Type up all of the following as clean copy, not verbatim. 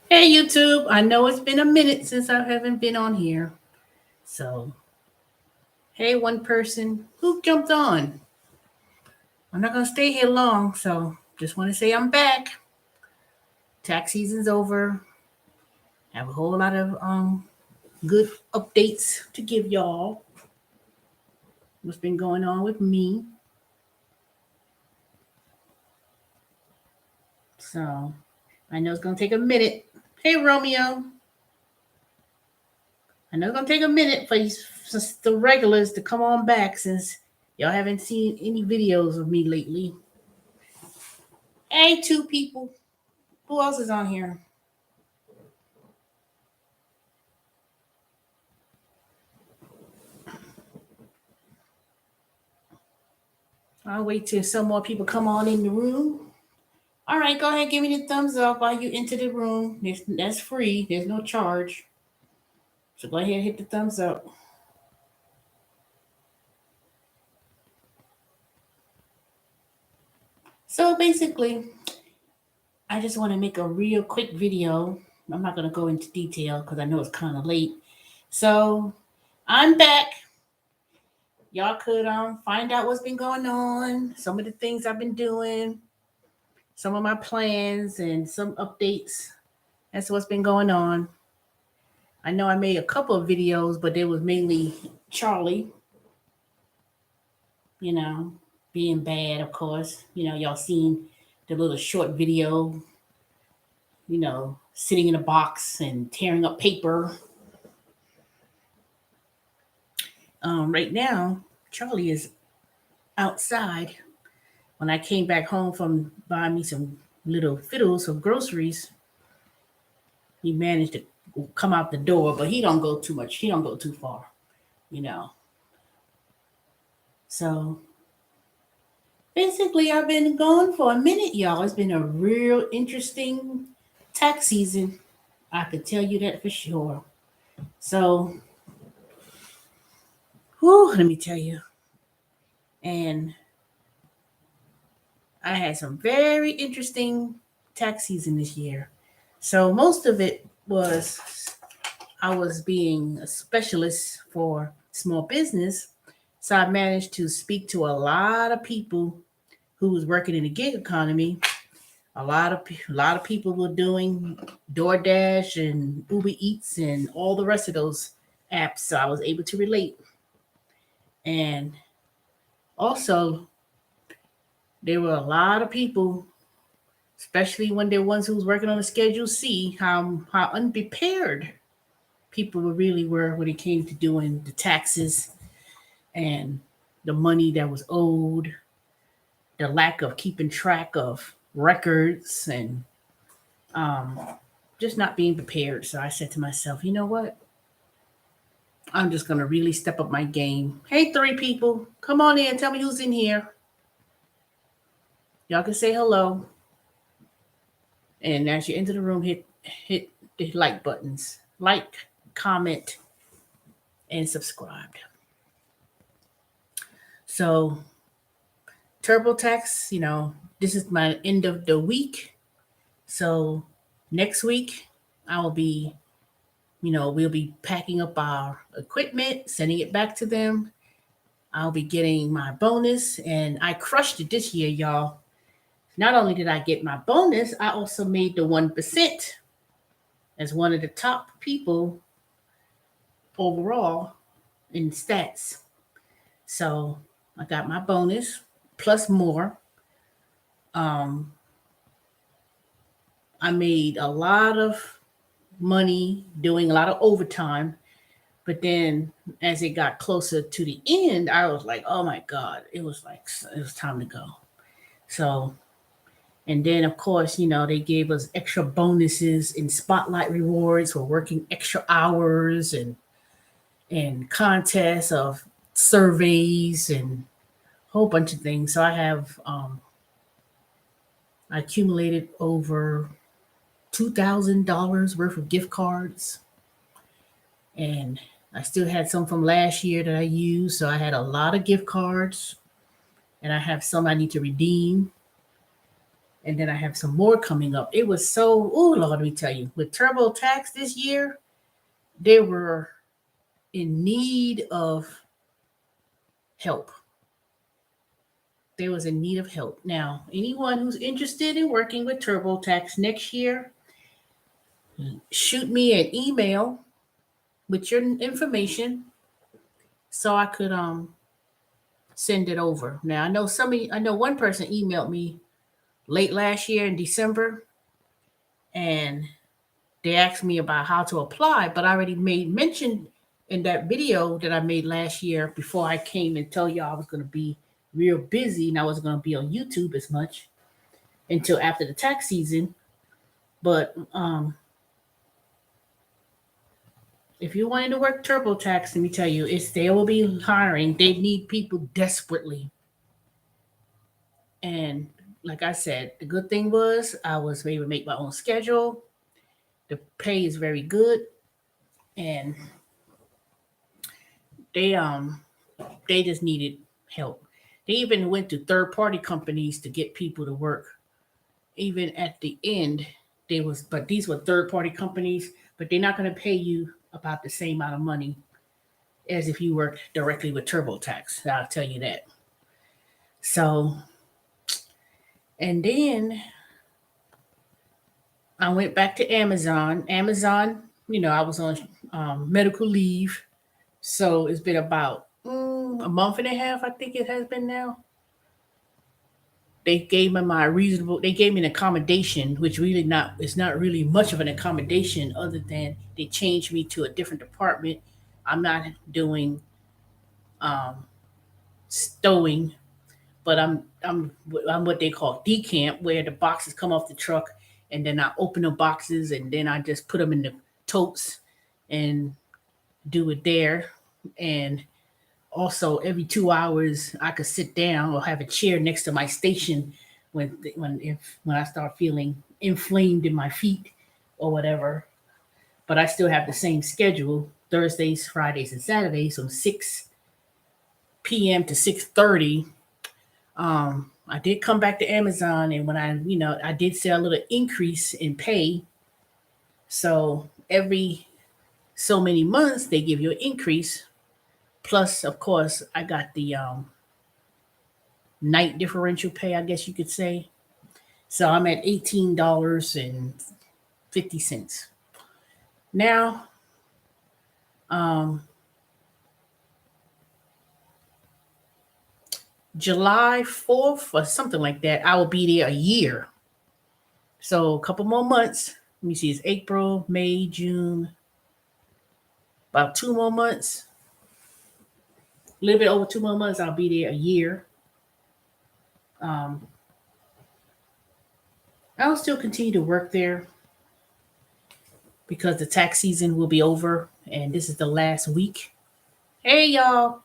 Hey YouTube, I know it's been a minute since I haven't been on here. So, hey one person who jumped on. I'm not going to stay here long, so just want to say I'm back. Tax season's over. I have a whole lot of good updates to give y'all. What's been going on with me. So, I know it's going to take a minute. Hey Romeo. I know it's going to take a minute for the regulars to come on back since y'all haven't seen any videos of me lately. Hey, two people. Who else is on here? I'll wait till some more people come on in the room. All right, go ahead, give me the thumbs up while you enter the room. That's free. There's no charge. So go ahead and hit the thumbs up. So basically, I just want to make a real quick video. I'm not going to go into detail because I know it's kind of late. So I'm back. Y'all could find out what's been going on, some of the things I've been doing, some of my plans, and some updates. That's what's been going on. I know I made a couple of videos, but it was mainly Charlie, you know, being bad, of course. Y'all seen the little short video, sitting in a box and tearing up paper. Right now, Charlie is outside. When I came back home from buying me some little fiddles of groceries, he managed to come out the door, but he don't go too much. He don't go too far, you know. So basically, I've been gone for a minute, y'all. It's been a real interesting tax season. I could tell you that for sure. So, let me tell you. And I had some very interesting tax season this year. So most of it was I was being a specialist for small business. So I managed to speak to a lot of people who was working in the gig economy. A lot of people were doing DoorDash and Uber Eats and all the rest of those apps. So I was able to relate. And also, there were a lot of people, especially when they're ones who was working on a Schedule C, how unprepared people really were when it came to doing the taxes and the money that was owed, the lack of keeping track of records, and um, just not being prepared. So I said to myself, you know what? I'm just going to really step up my game. Hey, three people, come on in. Tell me who's in here. Y'all can say hello. And as you enter the room, hit the like buttons. Like, comment, and subscribe. So TurboTax, this is my end of the week. So next week I will be, we'll be packing up our equipment, sending it back to them. I'll be getting my bonus, and I crushed it this year, y'all. Not only did I get my bonus, I also made the 1% as one of the top people overall in stats. So I got my bonus plus more. Um, I made a lot of money doing a lot of overtime. But then as it got closer to the end, I was like, oh my God, it was time to go. So, and then of course, they gave us extra bonuses and spotlight rewards for working extra hours and contests of surveys and a whole bunch of things. So I have I accumulated over $2,000 worth of gift cards, and I still had some from last year that I used. So I had a lot of gift cards, and I have some I need to redeem, and then I have some more coming up. It was so, oh Lord, let me tell you, with TurboTax this year, they were in need of help. They was in need of help. Now, anyone who's interested in working with TurboTax next year, shoot me an email with your information so I could send it over. Now I know one person emailed me late last year in December, and they asked me about how to apply, but I already made mention in that video that I made last year before I came and tell y'all I was going to be real busy and I wasn't going to be on YouTube as much until after the tax season. But if you wanted to work TurboTax, let me tell you, they will be hiring. They need people desperately. And like I said, the good thing was I was able to make my own schedule. The pay is very good, and they um they just needed help. They even went to third party companies to get people to work. Even at the end, but these were third party companies, but they're not going to pay you about the same amount of money as if you worked directly with TurboTax. I'll tell you that. So, and then I went back to Amazon. Amazon, I was on medical leave. So it's been about a month and a half, I think it has been now. They gave me an accommodation, which really not, it's not really much of an accommodation other than they changed me to a different department. I'm not doing um, stowing, but I'm what they call decamp, where the boxes come off the truck, and then I open the boxes, and then I just put them in the totes and do it there. And also, every 2 hours, I could sit down or have a chair next to my station when I start feeling inflamed in my feet or whatever. But I still have the same schedule: Thursdays, Fridays, and Saturdays from 6 p.m. to 6:30. I did come back to Amazon, and when I did see a little increase in pay. So every so many months, they give you an increase. Plus, of course, I got the night differential pay, I guess you could say. So I'm at $18.50 now. Um, July 4th or something like that, I will be there a year. So a couple more months. Let me see, it's April, May, June, about 2 more months. A little bit over 2 more months, I'll be there a year. Um, I'll still continue to work there because the tax season will be over and this is the last week. Hey, y'all.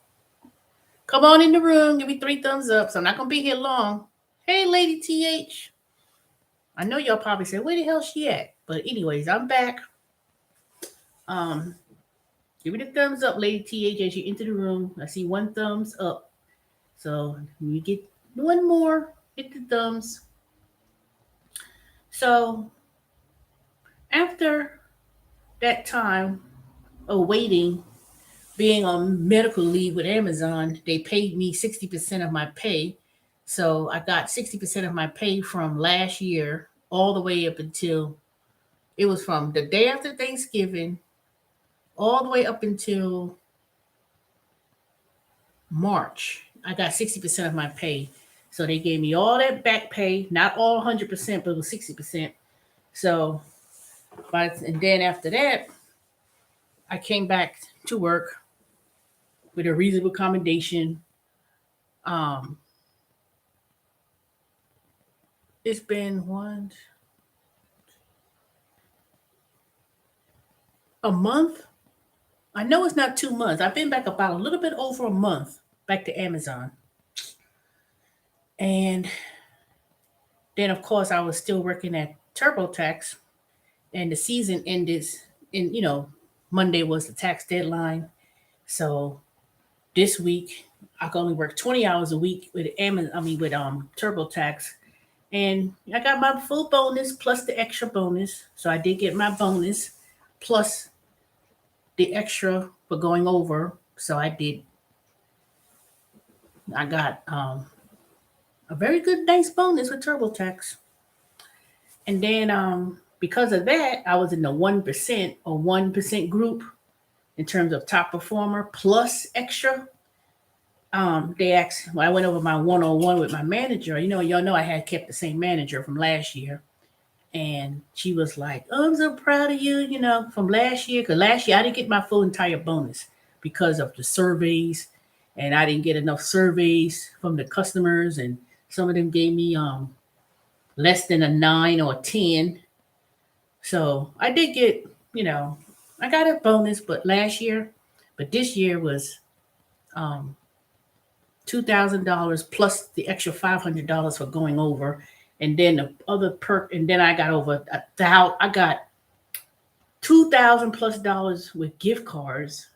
Come on in the room. Give me 3 thumbs up. So I'm not going to be here long. Hey, Lady TH. I know y'all probably said, where the hell she at? But anyways, I'm back. Um, Give me the thumbs up, Lady TH, as you enter the room. I see 1 thumbs up. So we get one more. Hit the thumbs. So after that time of waiting, being on medical leave with Amazon, they paid me 60% of my pay. So I got 60% of my pay from last year all the way up until it was from the day after Thanksgiving all the way up until March. I got 60% of my pay. So they gave me all that back pay, not all 100%, but it was 60%. So, and then after that, I came back to work with a reasonable accommodation. Um, it's been a month. I know it's not 2 months. I've been back about a little bit over a month back to Amazon. And Then, of course, I was still working at TurboTax, and the season ended. In Monday was the tax deadline. So this week I can only work 20 hours a week with Amazon. I mean, with TurboTax, and I got my full bonus plus the extra bonus. So I did get my bonus plus the extra for going over. So I did. I got a very good, nice bonus with TurboTax. And then because of that, I was in the 1% group in terms of top performer plus extra. They asked, well, I went over my 101 with my manager. Y'all know I had kept the same manager from last year. And she was like, "Oh, I'm so proud of you, from last year. Because last year I didn't get my full entire bonus because of the surveys. And I didn't get enough surveys from the customers. And some of them gave me less than a 9 or a 10. So I did get, I got a bonus, but this year was um, $2,000 plus the extra $500 for going over, and then the other perk, and then I got over I got $2,000 plus dollars with gift cards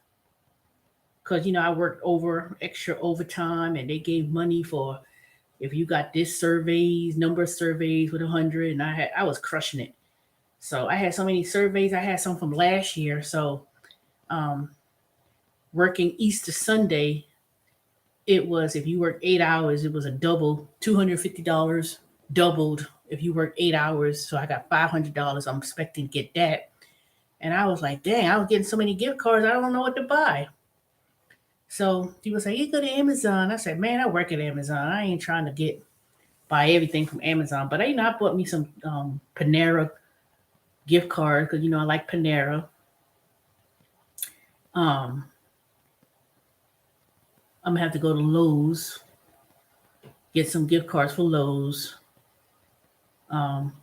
because I worked over extra overtime, and they gave money for if you got this number of surveys with 100, and I was crushing it. So I had so many surveys. I had some from last year. So um, working Easter Sunday, it was if you work 8 hours, it was a double $250 doubled if you work 8 hours. So I got $500. I'm expecting to get that. And I was like, dang, I was getting so many gift cards. I don't know what to buy. So people say, you go to Amazon. I said, man, I work at Amazon. I ain't trying to buy everything from Amazon. But I bought me some Panera gift cards because I like Panera. Um, I'm gonna have to go to Lowe's, get some gift cards for Lowe's. Um,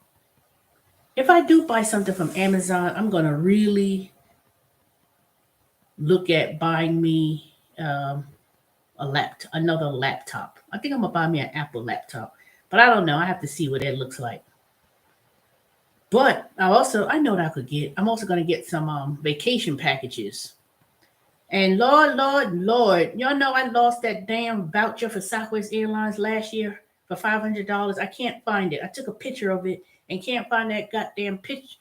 if I do buy something from Amazon, I'm gonna really look at buying me another laptop. I think I'm gonna buy me an Apple laptop, but I don't know. I have to see what that looks like. But I know what I could get. I'm also gonna get some vacation packages. And Lord, y'all know I lost that damn voucher for Southwest Airlines last year for $500. I can't find it. I took a picture of it and can't find that goddamn picture.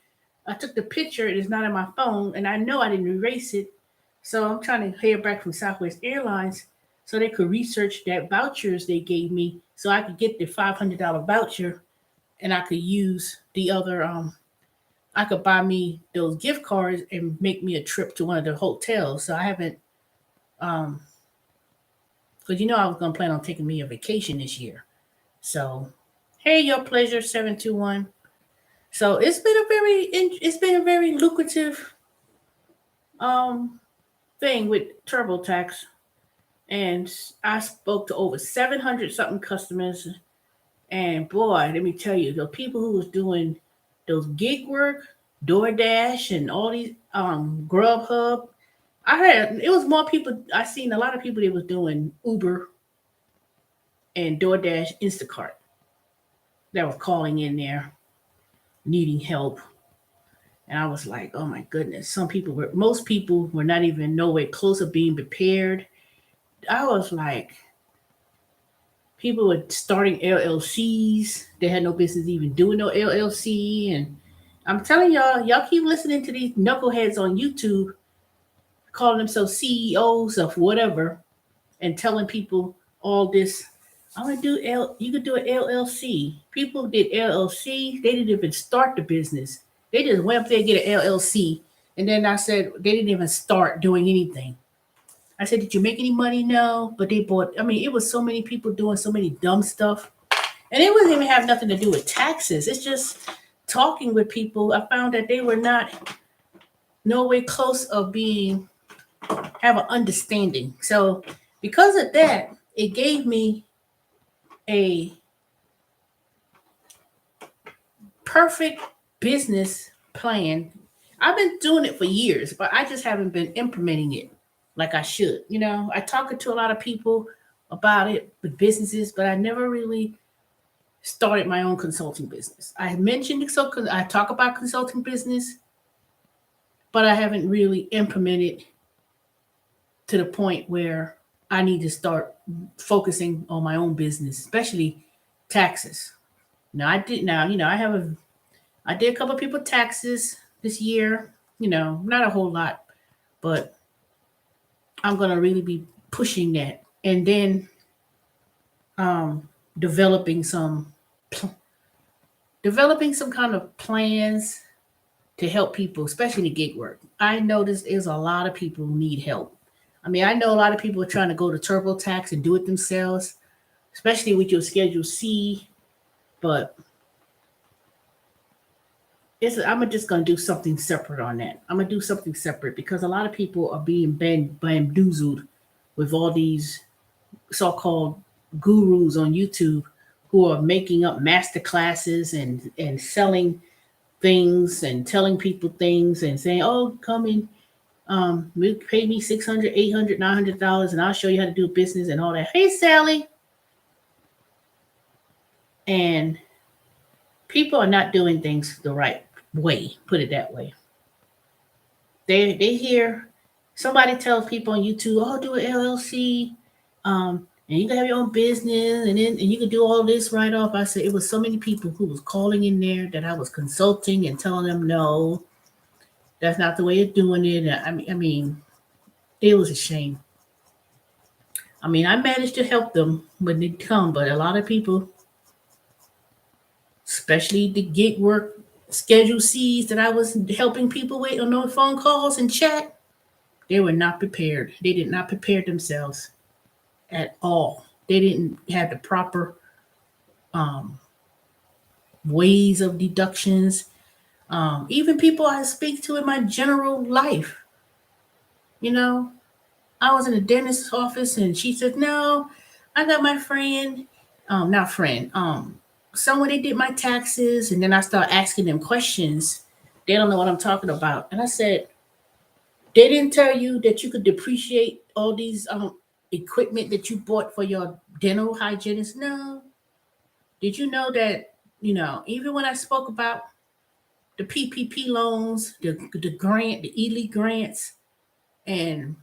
I took the picture, it is not on my phone, and I know I didn't erase it. So I'm trying to hear back from Southwest Airlines so they could research that vouchers they gave me so I could get the $500 voucher and I could use the other I could buy me those gift cards and make me a trip to one of the hotels. So I haven't, because I was gonna plan on taking me a vacation this year. So, hey, your pleasure, 721. So it's been a very lucrative thing with TurboTax, and I spoke to over 700 something customers, and boy, let me tell you, the people who was doing those gig work, DoorDash, and all these Grubhub. I heard it was more people. I seen a lot of people that was doing Uber and DoorDash, Instacart that was calling in there needing help, and I was like, oh my goodness. Most people were not even nowhere close to being prepared. I was like, people were starting LLCs. They had no business even doing no LLC. And I'm telling y'all keep listening to these knuckleheads on YouTube calling themselves CEOs of whatever and telling people all this. I'm gonna do you could do an LLC. People did LLC, they didn't even start the business. They just went up there and get an LLC. And then I said they didn't even start doing anything. I said, did you make any money? No. But it was so many people doing so many dumb stuff. And it wouldn't even have nothing to do with taxes. It's just talking with people. I found that they were not no way close of have an understanding. So because of that, it gave me a perfect business plan. I've been doing it for years, but I just haven't been implementing it like I should. I talk to a lot of people about it with businesses, but I never really started my own consulting business. I mentioned it, so I talk about consulting business, but I haven't really implemented to the point where I need to start focusing on my own business, especially taxes. Now I did now, I did a couple of people taxes this year, not a whole lot, but I'm gonna really be pushing that. And then developing some kind of plans to help people, especially the gig work. I noticed there's a lot of people who need help. I mean, I know a lot of people are trying to go to TurboTax and do it themselves, especially with your Schedule C. But I'm just gonna do something separate on that. I'm gonna do something separate because a lot of people are being bamboozled with all these so-called gurus on YouTube who are making up master classes and selling things and telling people things and saying, "Oh, come in, pay me 600, 800, $900, and I'll show you how to do business and all that." Hey, Sally, and people are not doing things the right way. Put it that way. They hear somebody tell people on YouTube, "Oh, do an LLC, and you can have your own business, and you can do all this right off." I said it was so many people who was calling in there that I was consulting and telling them, "No, that's not the way of doing it." I mean, it was a shame. I mean, I managed to help them when they come, but a lot of people, especially the gig work schedule C's that I was helping people with on those phone calls and chat, they were not prepared. They did not prepare themselves at all. They didn't have the proper um, ways of deductions. Even people I speak to in my general life, you know, I was in a dentist's office and she said, "No, I got my friend, not friend, someone they did my taxes." And then I start asking them questions. They don't know what I'm talking about. And I said, "They didn't tell you that you could depreciate all these equipment that you bought for your dental hygienist?" No. Did you know that, even when I spoke about the PPP loans, the grant, the elite grants, and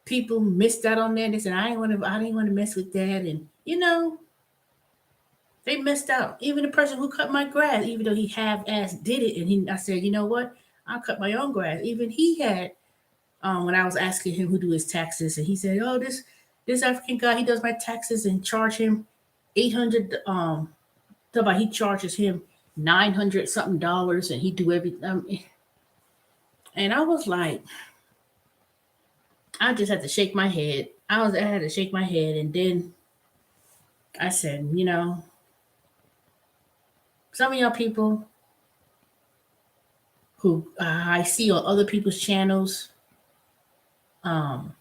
people missed out on that. They said, I didn't want to mess with that. And they missed out. Even the person who cut my grass, even though he half ass did it, and I said, "You know what? I'll cut my own grass." Even he had, when I was asking him who do his taxes, and he said, "Oh, this African guy, he does my taxes and charge him 800. About he charges him 900 something dollars, and he do everything." And I was like, I just had to shake my head. I had to shake my head, and then I said, some of y'all people who I see on other people's channels, um,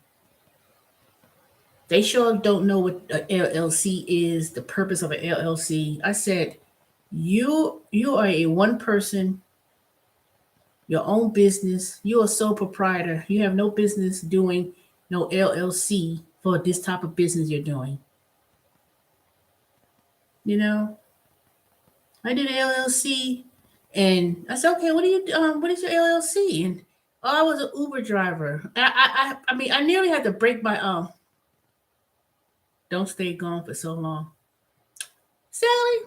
they sure don't know what a LLC is, the purpose of an LLC. I said, you are a one person, your own business. You're a sole proprietor. You have no business doing no LLC for this type of business you're doing. You know, I did an LLC, and I said, "Okay, what is your LLC?" And I was an Uber driver. I mean, I nearly had to break my don't stay gone for so long, Sally.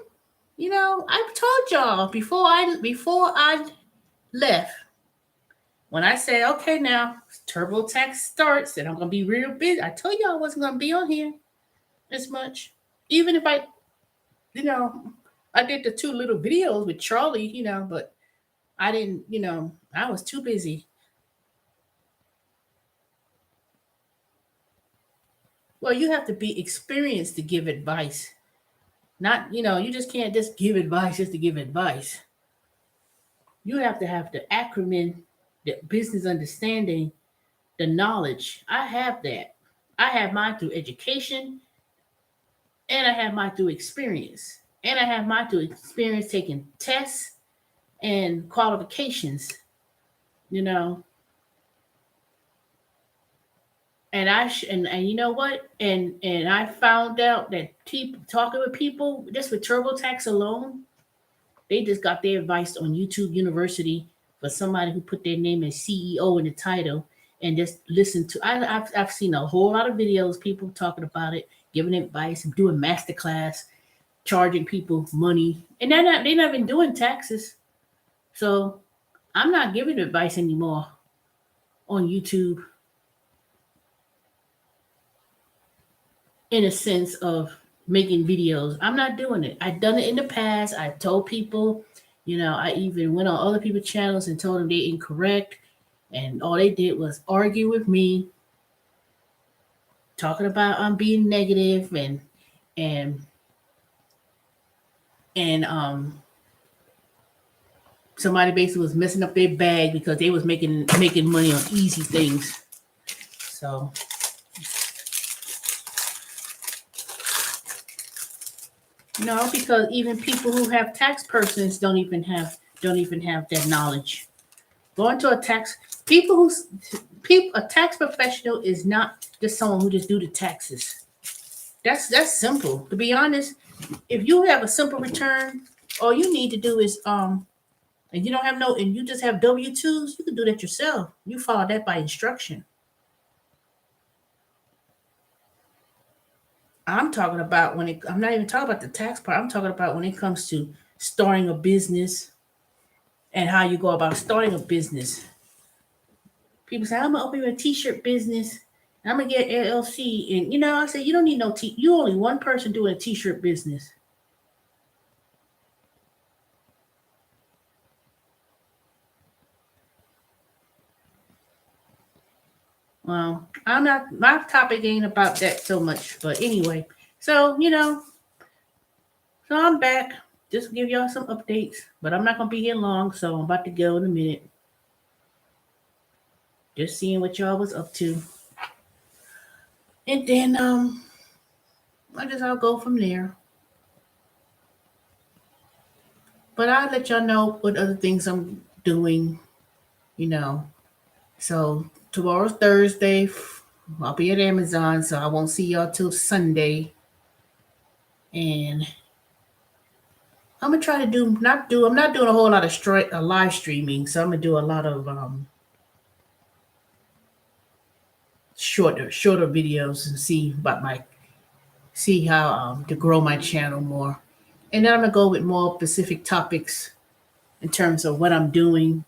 I told y'all before I left, when I said, "Okay, now TurboTax starts and I'm gonna be real busy," I told y'all I wasn't gonna be on here as much. Even if you know, I did the two little videos with Charlie, but I didn't, I was too busy. Well, you have to be experienced to give advice. Not, you just can't just give advice just to give advice. You have to have the acumen, the business understanding, the knowledge. I have that. I have mine through education, and I have mine through experience. And I have mine through experience taking tests and qualifications, you know. And you know what? And I found out that people talking with people just with TurboTax alone, they just got their advice on YouTube University for somebody who put their name as CEO in the title and just listen to. I've seen a whole lot of videos, people talking about it, giving advice, doing masterclass, charging people money, and they're not even doing taxes. So I'm not giving advice anymore on YouTube in a sense of making videos. I'm not doing it. I've done it in the past. I told people, I even went on other people's channels and told them they're incorrect. And all they did was argue with me, talking about I'm being negative and and somebody basically was messing up their bag because they was making money on easy things. So no, because even people who have tax persons don't even have that knowledge. Going to a tax people who's people a tax professional is not just someone who just do the taxes. That's simple. To be honest, if you have a simple return, all you need to do is and you don't have no and you just have W-2s, you can do that yourself. You follow that by instruction. I'm not even talking about the tax part. I'm talking about when it comes to starting a business and how you go about starting a business. People say, I'm gonna open a t-shirt business. I'm gonna get LLC. And I say you don't need no you only one person doing a t-shirt business. Well, I'm not my topic ain't about that so much, but anyway. So, so I'm back. Just to give y'all some updates. But I'm not gonna be here long, so I'm about to go in a minute. Just seeing what y'all was up to. And then I guess I'll go from there. But I'll let y'all know what other things I'm doing, you know. So tomorrow's Thursday. I'll be at Amazon, so I won't see y'all till Sunday. And I'm gonna try to I'm not doing a whole lot of live streaming, so I'm gonna do a lot of shorter videos and see how to grow my channel more. And then I'm gonna go with more specific topics in terms of what I'm doing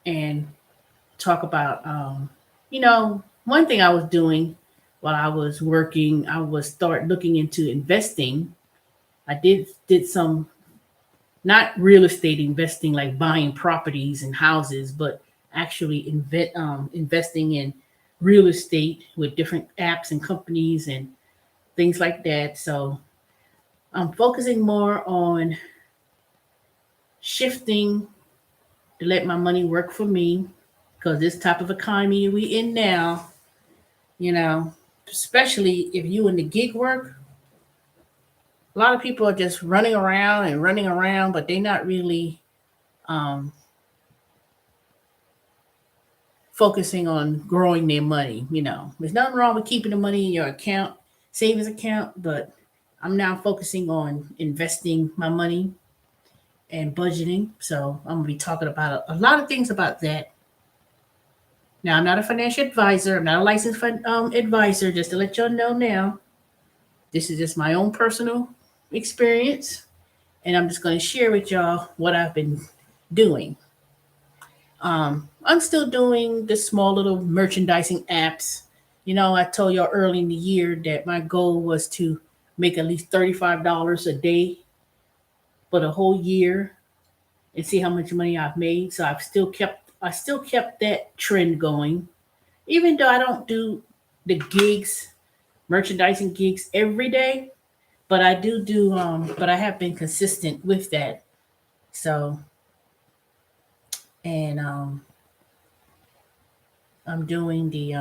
and talk about one thing I was doing while I was working, I was start looking into investing. I did some not real estate investing like buying properties and houses, but actually investing in real estate with different apps and companies and things like that. So I'm focusing more on shifting to let my money work for me because this type of economy we in now, you know, especially if you in the gig work, a lot of people are just running around and running around, but they're not really um, focusing on growing their money. There's nothing wrong with keeping the money in your account, savings account, but I'm now focusing on investing my money and budgeting. So I'm gonna be talking about a lot of things about that. Now I'm not a financial advisor. I'm not a licensed advisor. Just to let y'all know now, this is just my own personal experience, and I'm just going to share with y'all what I've been doing. I'm still doing the small little merchandising apps. I told y'all early in the year that my goal was to make at least $35 a day for the whole year and see how much money I've made. So I still kept that trend going, even though I don't do the gigs, merchandising gigs every day. But but I have been consistent with that. So and I'm doing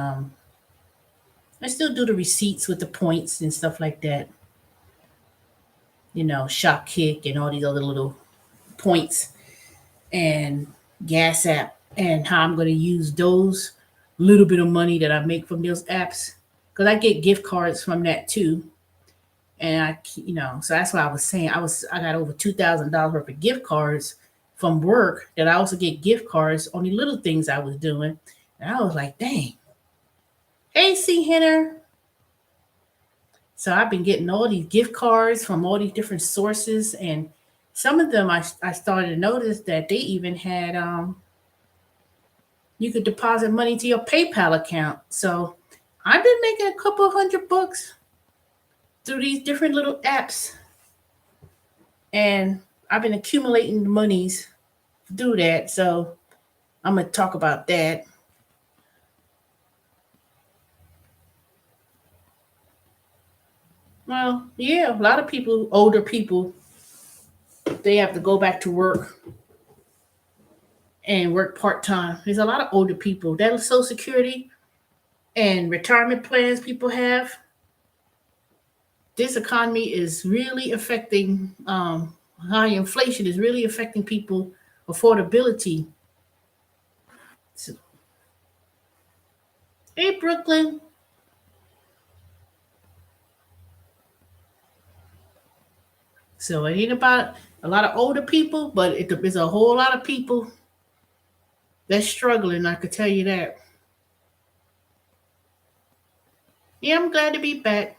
I still do the receipts with the points and stuff like that. Shopkick and all these other little points and gas app and how I'm going to use those little bit of money that I make from those apps because I get gift cards from that too. And so that's why I was saying I got over $2,000 worth of gift cards from work that I also get gift cards on the little things I was doing. And I was like, dang. Hey, C Henner. So I've been getting all these gift cards from all these different sources, and some of them I started to notice that they even had you could deposit money to your PayPal account. So I've been making a couple $100 through these different little apps, and I've been accumulating the monies to do that. So I'm gonna talk about that. Well, yeah, a lot of people, older people, they have to go back to work and work part time. There's a lot of older people that Social Security and retirement plans people have. This economy is really affecting high inflation is really affecting people affordability. So, hey, Brooklyn. So it ain't about a lot of older people, but it's a whole lot of people that's struggling. I could tell you that. Yeah, I'm glad to be back.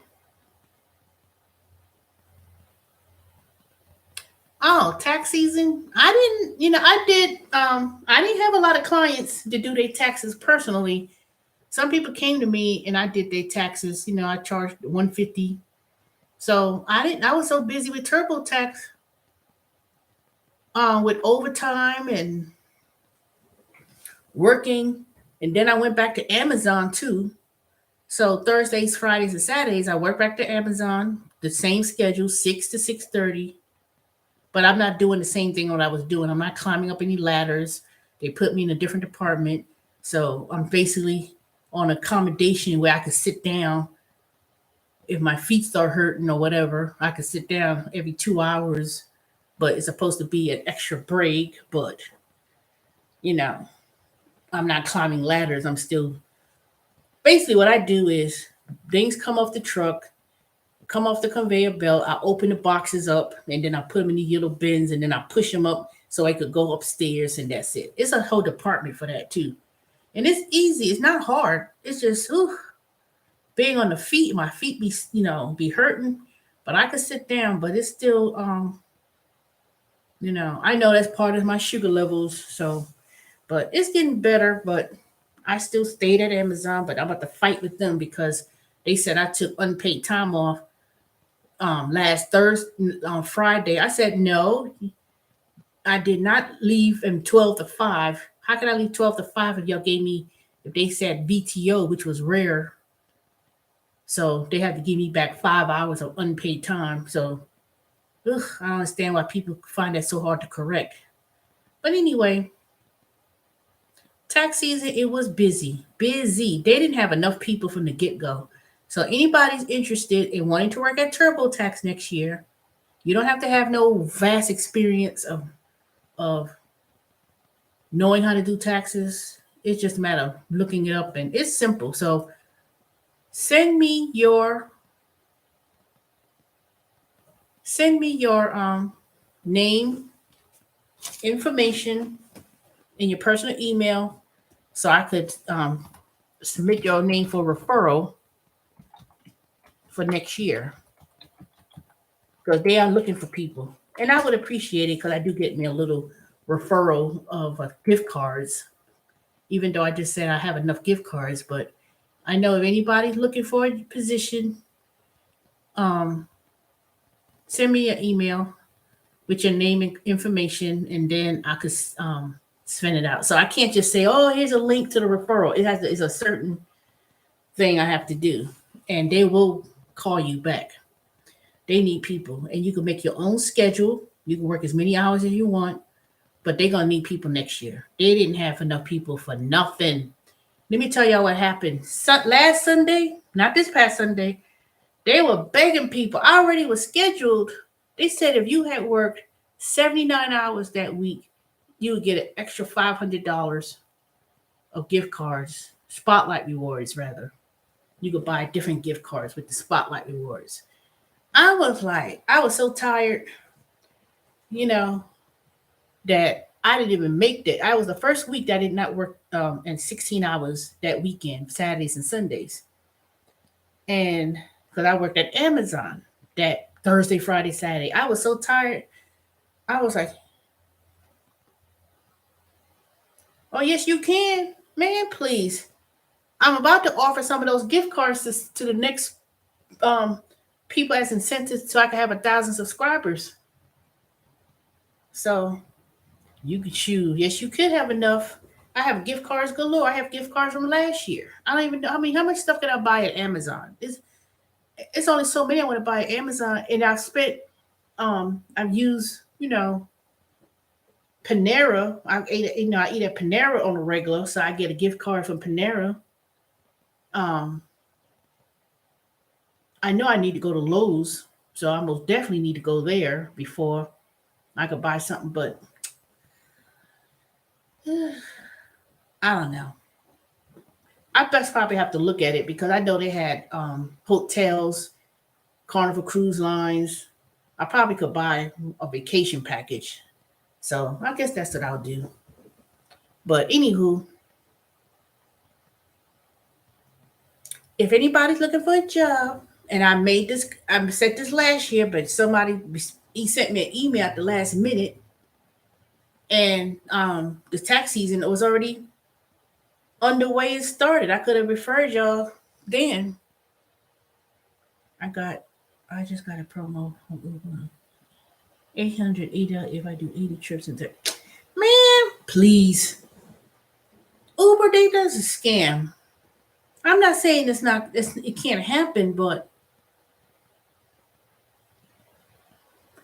Oh, tax season. I didn't, I did. I didn't have a lot of clients to do their taxes personally. Some people came to me and I did their taxes. I charged 150. So I didn't. I was so busy with TurboTax, with overtime and working, and then I went back to Amazon too. So Thursdays, Fridays, and Saturdays, I work back to Amazon. The same schedule, 6 to 6:30. But I'm not doing the same thing what I was doing. I'm not climbing up any ladders. They put me in a different department. So I'm basically on accommodation where I could sit down if my feet start hurting or whatever. I could sit down every 2 hours, but it's supposed to be an extra break. But, you know, I'm not climbing ladders. I'm still basically what I do is things come off the truck, come off the conveyor belt. I open the boxes up and then I put them in the yellow bins and then I push them up so I could go upstairs and that's it. It's a whole department for that too. And it's easy. It's not hard. It's just being on the feet. My feet be hurting, but I could sit down. But it's still I know that's part of my sugar levels. So, but it's getting better. But I still stayed at Amazon. But I'm about to fight with them because they said I took unpaid time off last Thursday on Friday. I said no, I did not leave from 12 to 5. How can I leave 12 to 5 if y'all gave me if they said VTO, which was rare? So they had to give me back 5 hours of unpaid time. So I don't understand why people find that so hard to correct. But anyway, tax season it was busy, busy. They didn't have enough people from the get go. So anybody's interested in wanting to work at TurboTax next year, you don't have to have no vast experience of knowing how to do taxes. It's just a matter of looking it up, and it's simple. So send me your name, information, and your personal email, so I could submit your name for referral for next year because they are looking for people, and I would appreciate it because I do get me a little referral of gift cards. Even though I just said I have enough gift cards, but I know if anybody's looking for a position, um, send me an email with your name and information, and then I could send it out. So I can't just say, "Oh, here's a link to the referral." It's a certain thing I have to do, and they will call you back. They need people, and you can make your own schedule. You can work as many hours as you want, but they're gonna need people next year. They didn't have enough people for nothing. Let me tell y'all what happened. Last Sunday, not this past Sunday, they were begging people. I already was scheduled. They said if you had worked 79 hours that week, you would get an extra $500 of gift cards. Spotlight rewards rather. You could buy different gift cards with the Spotlight rewards. I was so tired, you know, that I didn't even make that. I was the first week that I did not work in 16 hours that weekend, Saturdays and Sundays. And because I worked at Amazon that Thursday, Friday, Saturday, I was so tired. I was like, oh, yes, you can. Man, please. I'm about to offer some of those gift cards to the next um, people as incentives so I can have 1,000 subscribers. So you could choose. Yes, you could have enough. I have gift cards galore. I have gift cards from last year. I don't even know. I mean, how much stuff can I buy at Amazon? It's only so many I want to buy at Amazon, and I've used Panera. I eat at Panera on a regular, so I get a gift card from Panera. Um, I know I need to go to Lowe's, so I most definitely need to go there before I could buy something. But I don't know. I best probably have to look at it because I know they had hotels, Carnival Cruise Lines. I probably could buy a vacation package. So I guess that's what I'll do. But anywho, if anybody's looking for a job, and I said this last year, but he sent me an email at the last minute, and the tax season was already underway and started. I could have referred y'all then. I got, I just got a promo from Uber. 800 either if I do 80 trips in there. Man, please. Uber, they does a scam. I'm not saying it can't happen, but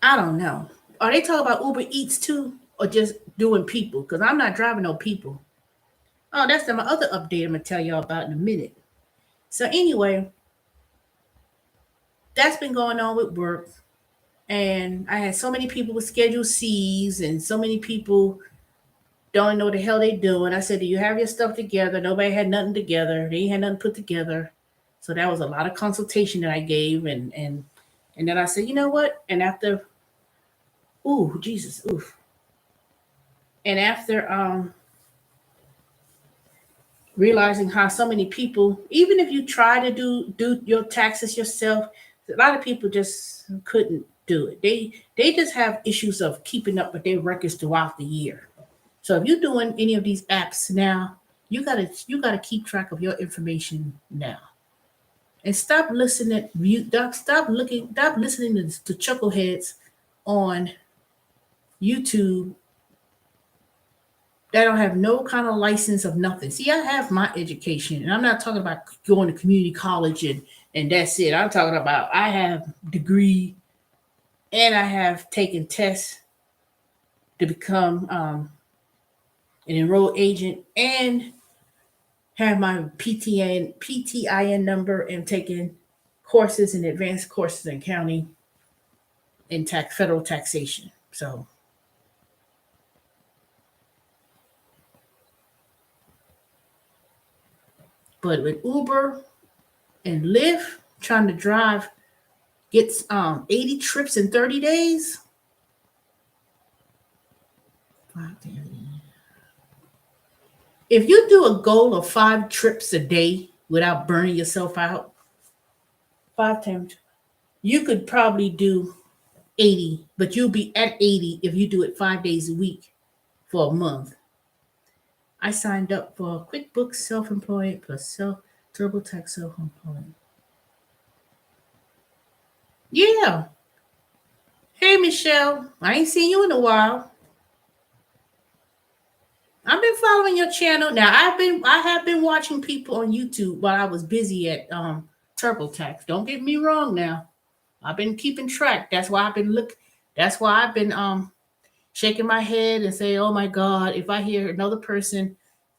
I don't know. Are they talking about Uber Eats too, or just doing people? Because I'm not driving no people. Oh, that's my other update I'm gonna tell y'all about in a minute. So anyway, that's been going on with work, and I had so many people with Schedule C's, and so many people don't know the hell they doing. I said, "Do you have your stuff together?" Nobody had nothing together. They ain't had nothing put together. So that was a lot of consultation that I gave, and then I said, you know what? And after, ooh, Jesus, oof. And after realizing how so many people, even if you try to do your taxes yourself, a lot of people just couldn't do it. They just have issues of keeping up with their records throughout the year. So if you're doing any of these apps now, you gotta keep track of your information now. And stop listening to chuckleheads on YouTube that don't have no kind of license of nothing. See, I have my education, and I'm not talking about going to community college and that's it. I'm talking about I have degree and I have taken tests to become an enrolled agent and have my PTIN number and taken courses and advanced courses in county and federal taxation. So, but with Uber and Lyft trying to drive gets 80 trips in 30 days. If you do a goal of 5 trips a day without burning yourself out, 5 times, you could probably do 80, but you'll be at 80 if you do it 5 days a week for a month. I signed up for QuickBooks Self-Employed plus TurboTax Self-Employed. Yeah. Hey, Michelle. I ain't seen you in a while. I've been following your channel. Now I have been watching people on YouTube while I was busy at TurboTax. Don't get me wrong now. I've been keeping track. That's why I've been shaking my head and say, "Oh my God, if I hear another person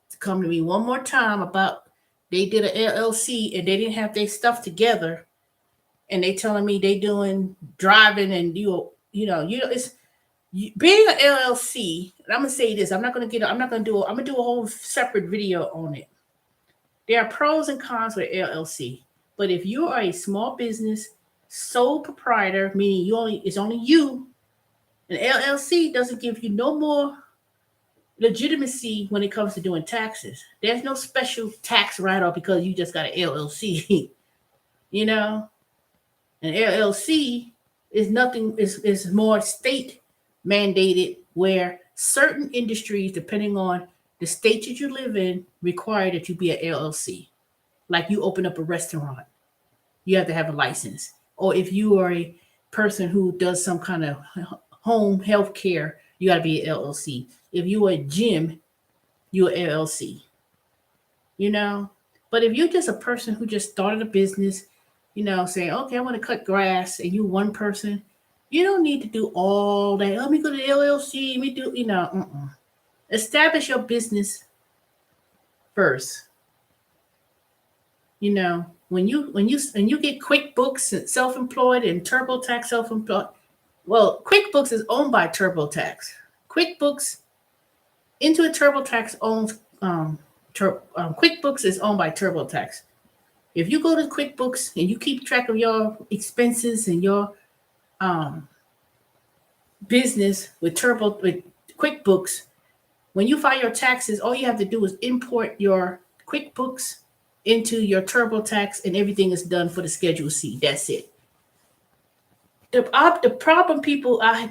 to come to me one more time about they did an LLC and they didn't have their stuff together and they telling me they doing driving and it's being an LLC." And I'm gonna say this. I'm gonna do a whole separate video on it. There are pros and cons with LLC. But if you are a small business sole proprietor, meaning it's only you, an LLC doesn't give you no more legitimacy when it comes to doing taxes. There's no special tax write-off because you just got an LLC. you know, an LLC is nothing is more state mandated, where certain industries, depending on the state that you live in, require that you be an LLC. Like you open up a restaurant, you have to have a license. Or if you are a person who does some kind of home health care, you got to be an LLC. If you're a gym, you're an LLC. You know, but if you're just a person who just started a business, saying, okay, I want to cut grass, and you one person, you don't need to do all that. Let me go to the LLC. Let me do, establish your business first. When you get QuickBooks and self-employed and TurboTax self-employed, well, QuickBooks is owned by TurboTax. QuickBooks, Intuit TurboTax owns QuickBooks is owned by TurboTax. If you go to QuickBooks and you keep track of your expenses and your business with QuickBooks, when you file your taxes, all you have to do is import your QuickBooks into your TurboTax, and everything is done for the Schedule C. That's it. The problem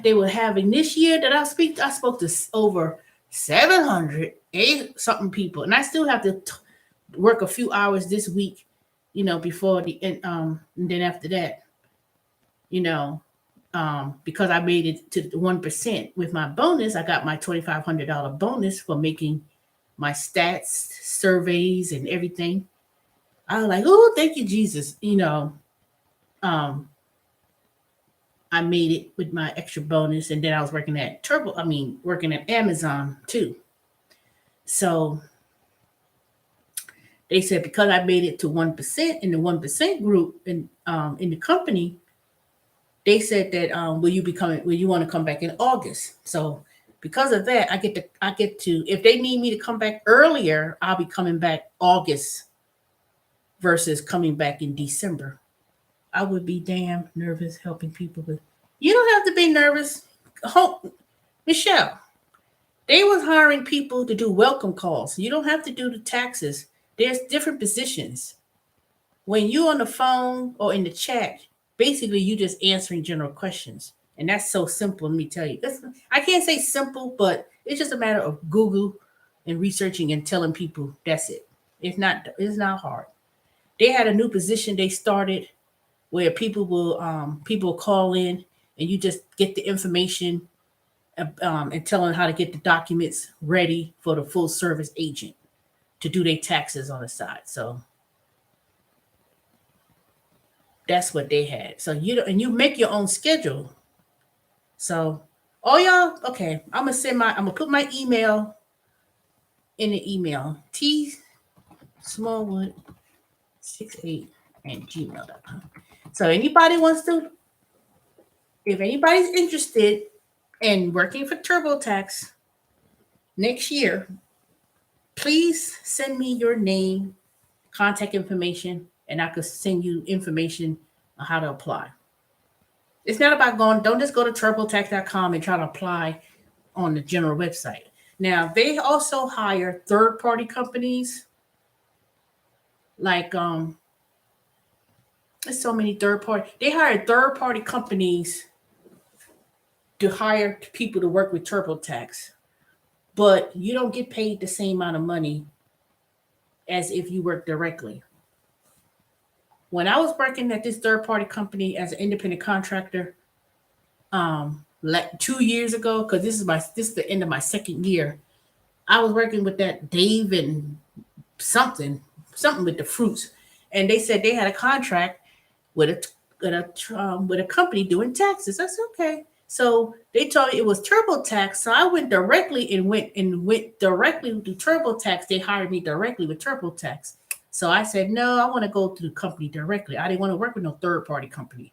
they were having this year that I spoke to over 700, something people, and I still have to work a few hours this week, before and then after that, because I made it to the 1% with my bonus. I got my $2,500 bonus for making my stats, surveys, and everything. I was like, oh, thank you, Jesus. I made it with my extra bonus, and then I was working at Amazon too. So they said because I made it to 1% in the 1% group in the company, they said that will you want to come back in August? So because of that, I get to if they need me to come back earlier, I'll be coming back August versus coming back in December. I would be damn nervous helping people with. You don't have to be nervous. Michelle, they was hiring people to do welcome calls. You don't have to do the taxes. There's different positions. When you on the phone or in the chat, basically you just answering general questions. And that's so simple, let me tell you. I can't say simple, but it's just a matter of Google and researching and telling people that's it. It's not hard. They had a new position they started where people will call in and you just get the information and tell them how to get the documents ready for the full service agent to do their taxes on the side. So that's what they had. So you make your own schedule. So all y'all, okay, I'm gonna put my email in the email. T Smallwood 68 at gmail.com. So if anybody's interested in working for TurboTax next year, please send me your name, contact information, and I could send you information on how to apply. It's not about don't just go to turbotax.com and try to apply on the general website. Now, they also hire third-party companies. Like, there's so many they hire third-party companies to hire people to work with TurboTax. But you don't get paid the same amount of money as if you work directly. When I was working at this third-party company as an independent contractor, 2 years ago, because this is the end of my second year, I was working with that Dave and something with the fruits, and they said they had a contract with a company doing taxes. I said okay. So they told me it was TurboTax. So I went directly and went directly to TurboTax. They hired me directly with TurboTax. So I said, no, I want to go to the company directly. I didn't want to work with no third-party company.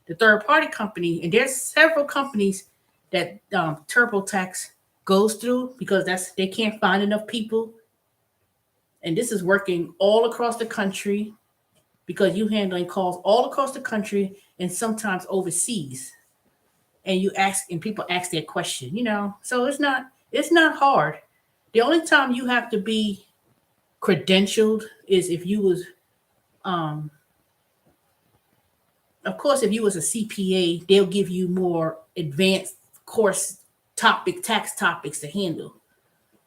The third-party company, and there's several companies that TurboTax goes through because they can't find enough people. And this is working all across the country because you handling calls all across the country and sometimes overseas. And you ask and people ask their question, So it's not hard. The only time you have to be credentialed is if you was um of course if you was a CPA, they'll give you more advanced course tax topics to handle.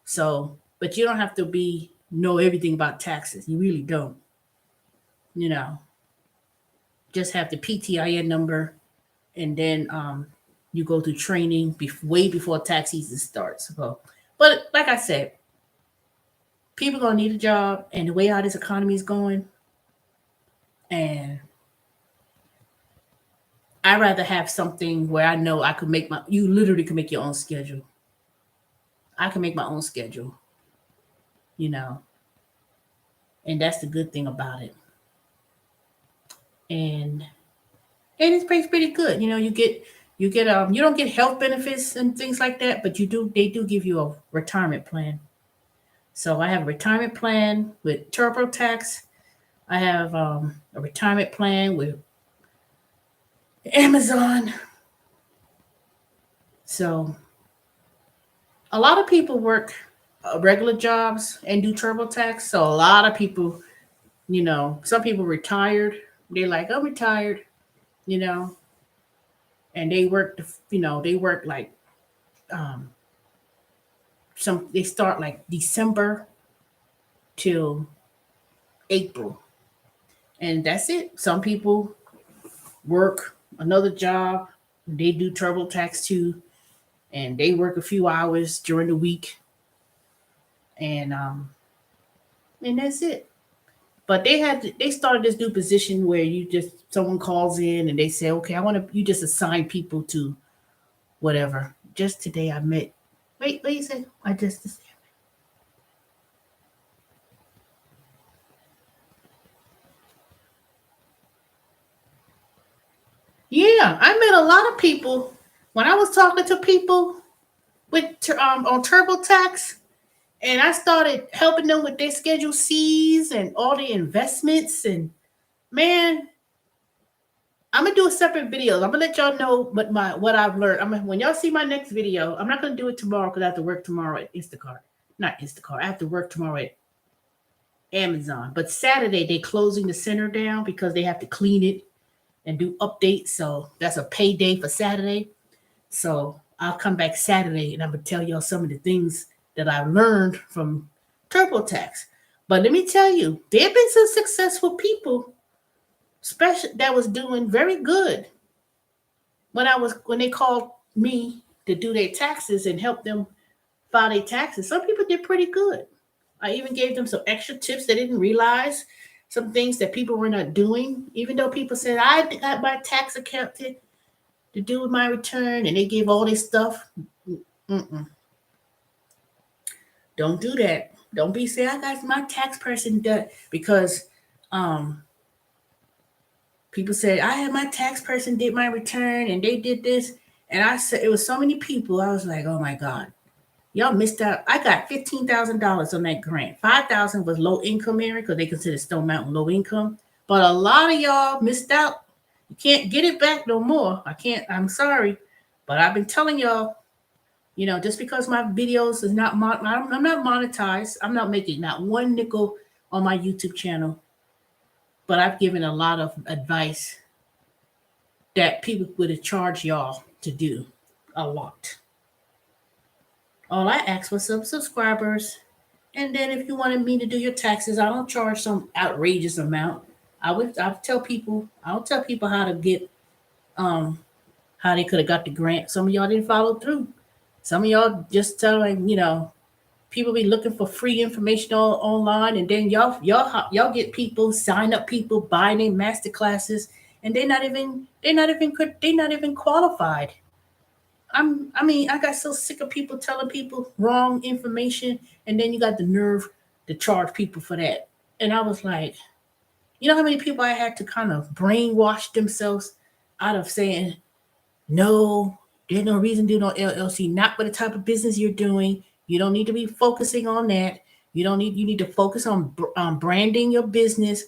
So, but you don't have to be know everything about taxes. You really don't. You know, just have the PTIN number, and then you go through training way before tax season starts. So, but like I said, people gonna need a job, and the way how this economy is going, and I'd rather have something where I know I could make you literally can make your own schedule. I can make my own schedule, you know, and that's the good thing about it. And it's pretty good. You don't get health benefits and things like that, but they do give you a retirement plan. So I have a retirement plan with TurboTax. I have a retirement plan with Amazon. So a lot of people work regular jobs and do TurboTax. So a lot of people, some people retired. They're like, I'm retired, you know, and they work like um, they start like December till April, and that's it. Some people work another job. They do TurboTax too, and they work a few hours during the week, and that's it. But they started this new position where someone calls in and they say, okay, I want to you just assign people to whatever. Just today I met. Wait, what you say? I just Yeah, I met a lot of people when I was talking to people with on TurboTax, and I started helping them with their Schedule C's and all the investments. And man, I'm gonna do a separate video. I'm gonna let y'all know what I've learned. When y'all see my next video, I'm not gonna do it tomorrow because I have to work tomorrow at Instacart. Not Instacart. I have to work tomorrow at Amazon. But Saturday they closing the center down because they have to clean it and do updates. So that's a payday for Saturday. So I'll come back Saturday and I'm gonna tell y'all some of the things that I learned from TurboTax. But let me tell you, there have been some successful people, especially that was doing very good when they called me to do their taxes and help them file their taxes. Some people did pretty good. I even gave them some extra tips they didn't realize, some things that people were not doing, even though people said I got my tax accountant to do with my return, and they gave all this stuff. Mm-mm. Don't do that. Don't be saying I got my tax person done because um, people said I had my tax person did my return and they did this, and I said it was so many people. I was like, oh my god, y'all missed out. I got $15,000 on that grant. 5,000 was low income area because they consider Stone Mountain low income, but a lot of y'all missed out. You can't get it back no more. I can't. I'm sorry, but I've been telling y'all. Just because my videos is not I'm not monetized. I'm not making not one nickel on my YouTube channel, but I've given a lot of advice that people would have charged y'all to do a lot. All I asked was some subscribers, and then if you wanted me to do your taxes, I don't charge some outrageous amount. I'll tell people how to get um how they could have got the grant. Some of y'all didn't follow through. Some of y'all just telling, people be looking for free information online, and then y'all get people sign up people buying their master classes, and they're not even qualified. I got so sick of people telling people wrong information, and then you got the nerve to charge people for that. And I was like, you know how many people I had to kind of brainwash themselves out of saying, no, there's no reason to do no LLC, not for the type of business you're doing. You don't need to be focusing on that. You need to focus on branding your business,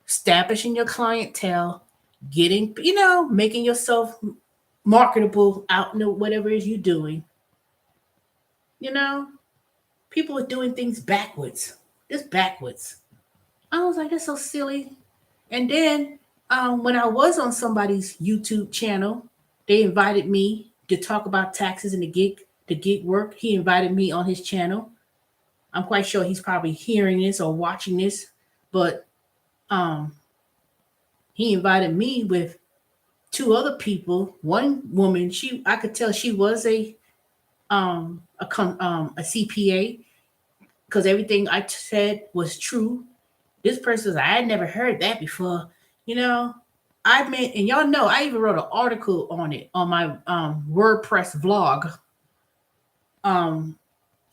establishing your clientele, getting, making yourself marketable out in whatever it is you're doing. You know, people are doing things backwards, just backwards. I was like, that's so silly. And then when I was on somebody's YouTube channel, they invited me to talk about taxes and the gig work. He invited me on his channel. I'm quite sure he's probably hearing this or watching this, but um, he invited me with two other people. One woman, I could tell she was a CPA because everything I said was true. This person, I had never heard that before. You know, I mean, and y'all know, I even wrote an article on it on my WordPress vlog um,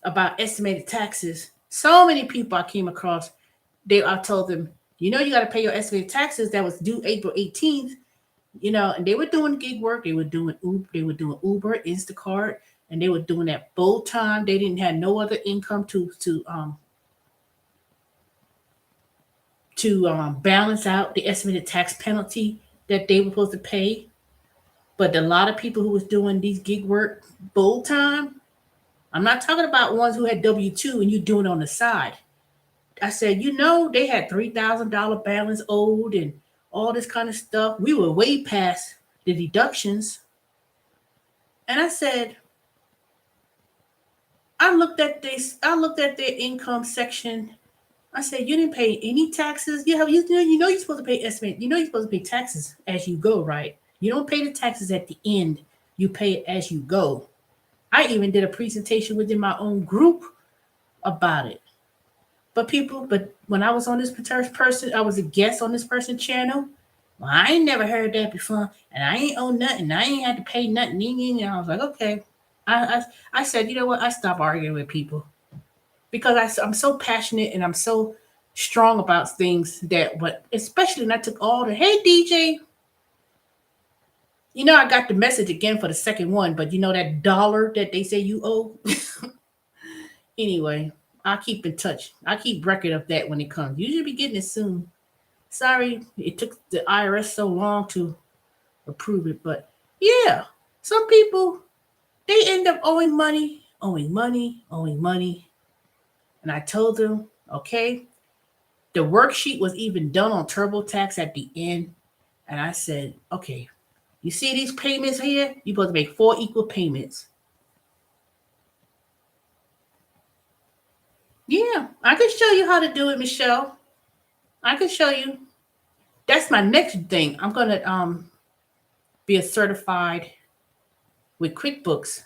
about estimated taxes. So many people I came across, I told them, you got to pay your estimated taxes that was due April 18th. And they were doing gig work. They were doing Uber, Instacart, and they were doing that full time. They didn't have no other income to balance out the estimated tax penalty that they were supposed to pay. But a lot of people who was doing these gig work full time, I'm not talking about ones who had W-2 and you doing it on the side. I said, they had $3,000 balance owed and all this kind of stuff. We were way past the deductions. And I said, I looked at this. I looked at their income section. I said, you didn't pay any taxes. You're supposed to pay estimate. You're supposed to pay taxes as you go, right? You don't pay the taxes at the end. You pay it as you go. I even did a presentation within my own group about it. But when I was on this person, I was a guest on this person's channel. Well, I ain't never heard that before, and I ain't owe nothing. I ain't had to pay nothing. And I was like, okay. I said, you know what? I stopped arguing with people because I'm so passionate and I'm so strong about things but especially when I took all the, hey, DJ, I got the message again for the second one, but that dollar that they say you owe. Anyway, I'll keep in touch. I keep record of that when it comes. You should be getting it soon. Sorry, it took the IRS so long to approve it, but yeah, some people, they end up owing money, owing money, owing money. And I told them, okay, the worksheet was even done on TurboTax at the end. And I said, okay, you see these payments here? You're supposed to make 4 equal payments. Yeah, I can show you how to do it, Michelle. I can show you. That's my next thing. I'm gonna be a certified with QuickBooks.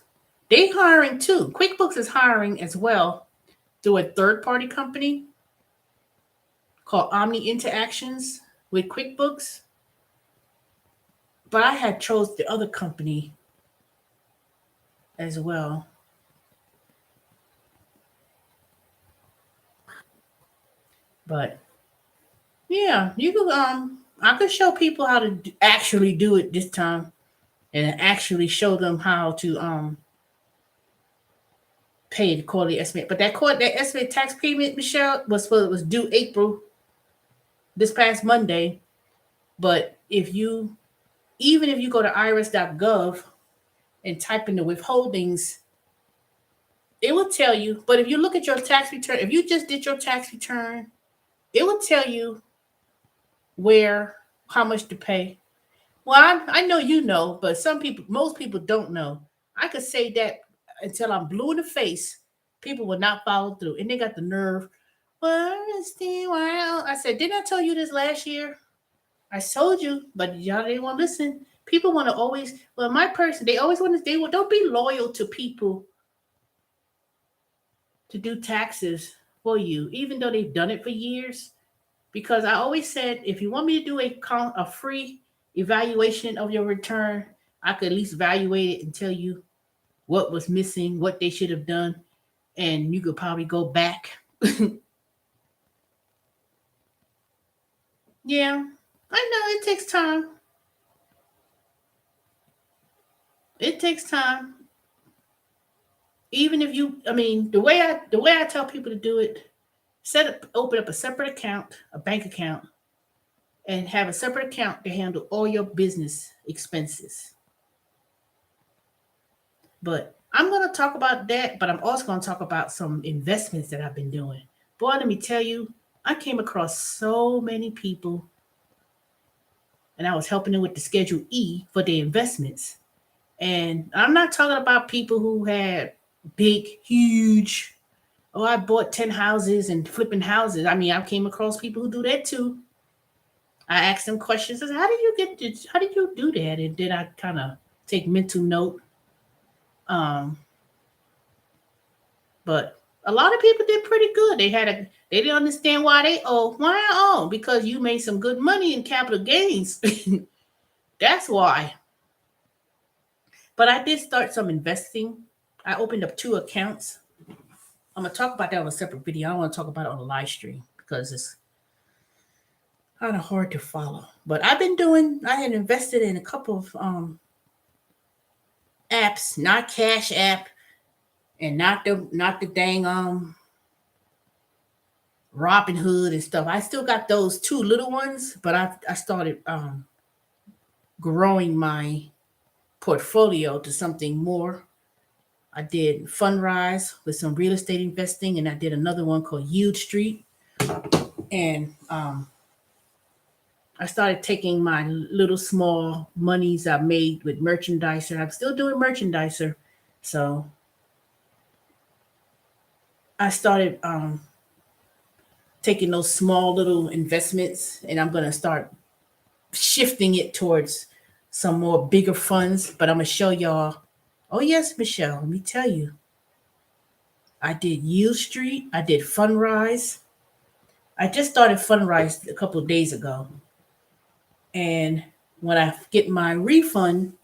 They hiring too. QuickBooks is hiring as well through a third party company called Omni Interactions with QuickBooks. But I had chose the other company as well. But yeah, you could I could show people how to actually do it this time and actually show them how to pay the quarterly estimate. But that estimate tax payment, Michelle, was due April this past Monday. But even if you go to irs.gov and type in the withholdings, it will tell you. But if you look at your tax return, if you just did your tax return, it will tell you where how much to pay. Well, I know you know, but most people don't know. I could say that until I'm blue in the face, people will not follow through, and they got the nerve. Well, I said, didn't I tell you this last year? I told you, but y'all didn't want to listen. People want to always, well, my person, they always want to, don't be loyal to people to do taxes for you, even though they've done it for years. Because I always said, if you want me to do a free evaluation of your return, I could at least evaluate it and tell you what was missing, what they should have done, and you could probably go back. Yeah, I know it takes time. It takes time. Even if you, I mean, the way I tell people to do it, Open up a separate account, a bank account, and have a separate account to handle all your business expenses. But I'm going to talk about that, but I'm also going to talk about some investments that I've been doing. Boy, let me tell you, I came across so many people and I was helping them with the Schedule E for their investments. And I'm not talking about people who had big, huge, oh, I bought 10 houses and flipping houses. I mean, I came across people who do that too. I asked them questions. I said, how did you do that? And then I kind of take mental note. Um, but a lot of people did pretty good. They didn't understand why they owe. Why I owe? Because you made some good money in capital gains. That's why. But I did start some investing. I opened up 2 accounts. I'm gonna talk about that on a separate video. I don't want to talk about it on a live stream because it's kind of hard to follow. But I had invested in a couple of apps, not Cash App and not the dang Robin Hood and stuff. I still got those 2 little ones, but I started growing my portfolio to something more. I did Fundrise with some real estate investing, and I did another one called Yield Street. And I started taking my little small monies I made with Merchandiser. I'm still doing Merchandiser. So I started taking those small little investments and I'm going to start shifting it towards some more bigger funds. But I'm going to show y'all. Oh, yes, Michelle, let me tell you. I did Yield Street. I did Fundrise. I just started Fundrise a couple of days ago. And when I get my refund,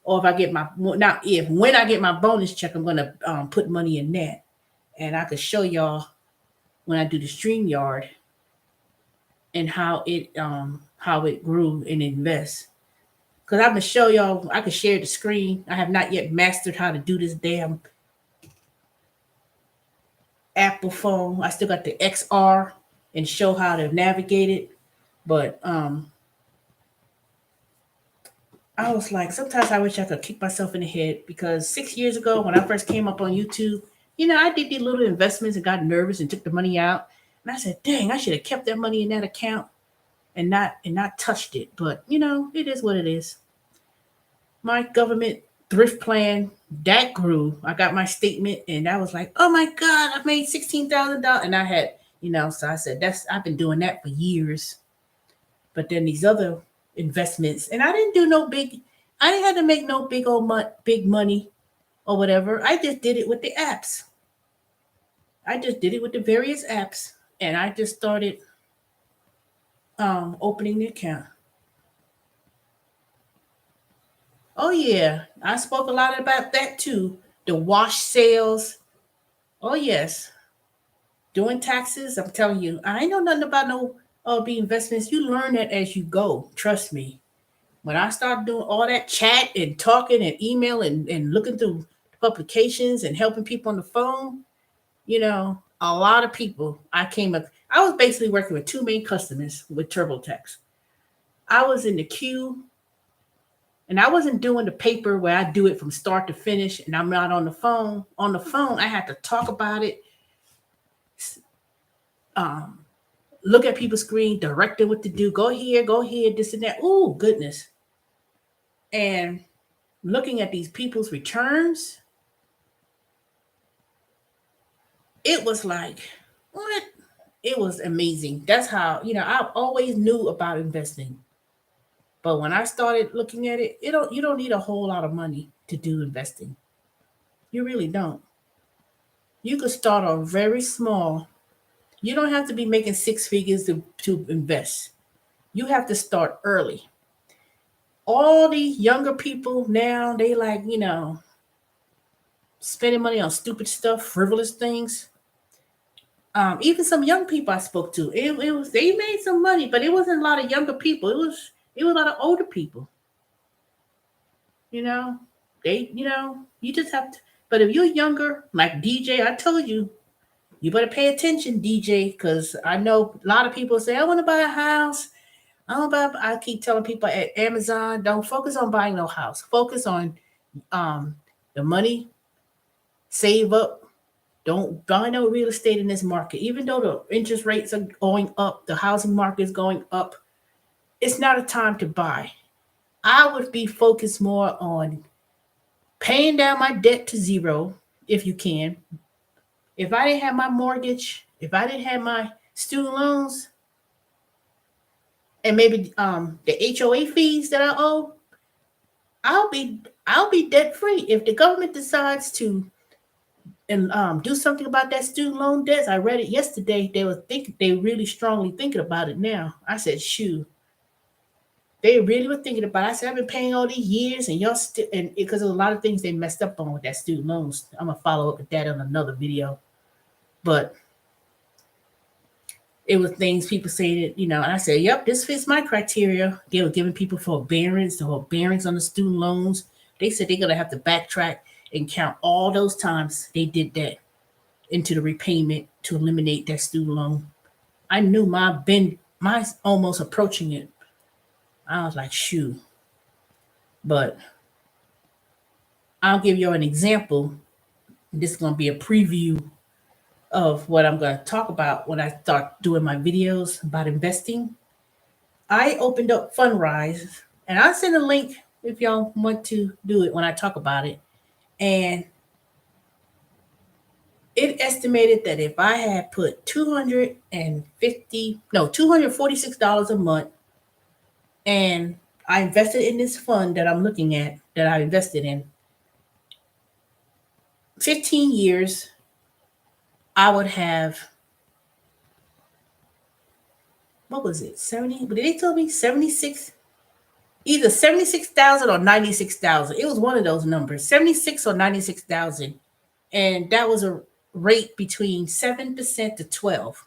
or if I get my not if when I get my bonus check, I'm gonna put money in that, and I could show y'all when I do the StreamYard and how it grew and invest. Because I'm gonna show y'all, I could share the screen. I have not yet mastered how to do this damn Apple phone. I still got the XR and show how to navigate it, but I was like, sometimes I wish I could kick myself in the head because 6 years ago, when I first came up on YouTube, I did these little investments and got nervous and took the money out. And I said, dang, I should have kept that money in that account and not touched it. But it is what it is. My government thrift plan that grew. I got my statement and I was like, oh my God, I made $16,000. And I had, so I said, I've been doing that for years. But then these other investments, and I didn't do no big. I didn't have to make no big money or whatever. I just did it with the apps. I just did it with the various apps, and I just started opening the account. Oh yeah, I spoke a lot about that too. The wash sales. Oh yes, doing taxes. I'm telling you, I ain't know nothing about no the investments. You learn that as you go. Trust me. When I started doing all that chat and talking and email and looking through publications and helping people on the phone, a lot of people I was basically working with 2 main customers with TurboTax. I was in the queue and I wasn't doing the paper where I do it from start to finish and I'm not on the phone. On the phone, I had to talk about it, um, look at people's screen, direct them what to do, go here, this and that. Oh, goodness. And looking at these people's returns, it was like, what? It was amazing. That's how, I always knew about investing. But when I started looking at it, you don't need a whole lot of money to do investing. You really don't. You could start off very small. You don't have to be making 6 figures to invest. You have to start early. All these younger people now, they like, spending money on stupid stuff, frivolous things. Even some young people I spoke to, it was they made some money, but it wasn't a lot of younger people. It was a lot of older people. You know, you just have to. But if you're younger, like DJ, I told you, You better pay attention, DJ, because I know a lot of people say, I want to buy a house. I keep telling people at Amazon, don't focus on buying no house. Focus on um, the money, save up. Don't buy no real estate in this market. Even though the interest rates are going up, the housing market is going up, it's not a time to buy. I would be focused more on paying down my debt to zero if you can. If I didn't have my mortgage, if I didn't have my student loans, and maybe the HOA fees that I owe, I'll be debt free. If the government decides to and do something about that student loan debts, I read it yesterday. They really strongly thinking about it now. I said, shoot, they really were thinking about it. I said, I've been paying all these years, and y'all still, and because of a lot of things they messed up on with that student loans. I'm gonna follow up with that on another video, but it was things people say that, and I said, yep, this fits my criteria. They were giving people forbearance on the student loans. They said they're gonna have to backtrack and count all those times they did that into the repayment to eliminate that student loan. I knew mine's almost approaching it. I was like, shoot. But I'll give you an example. This is gonna be a preview of what I'm going to talk about when I start doing my videos about investing. I opened up Fundrise, and I'll send a link if y'all want to do it when I talk about it. And it estimated that if I had put $246 a month, and I invested in this fund that I'm looking at, that I invested in 15 years, I would have, what was it, 70? But they told me 76, either 76,000 or 96,000. It was one of those numbers, 76 or 96,000. And that was a rate between 7% to 12.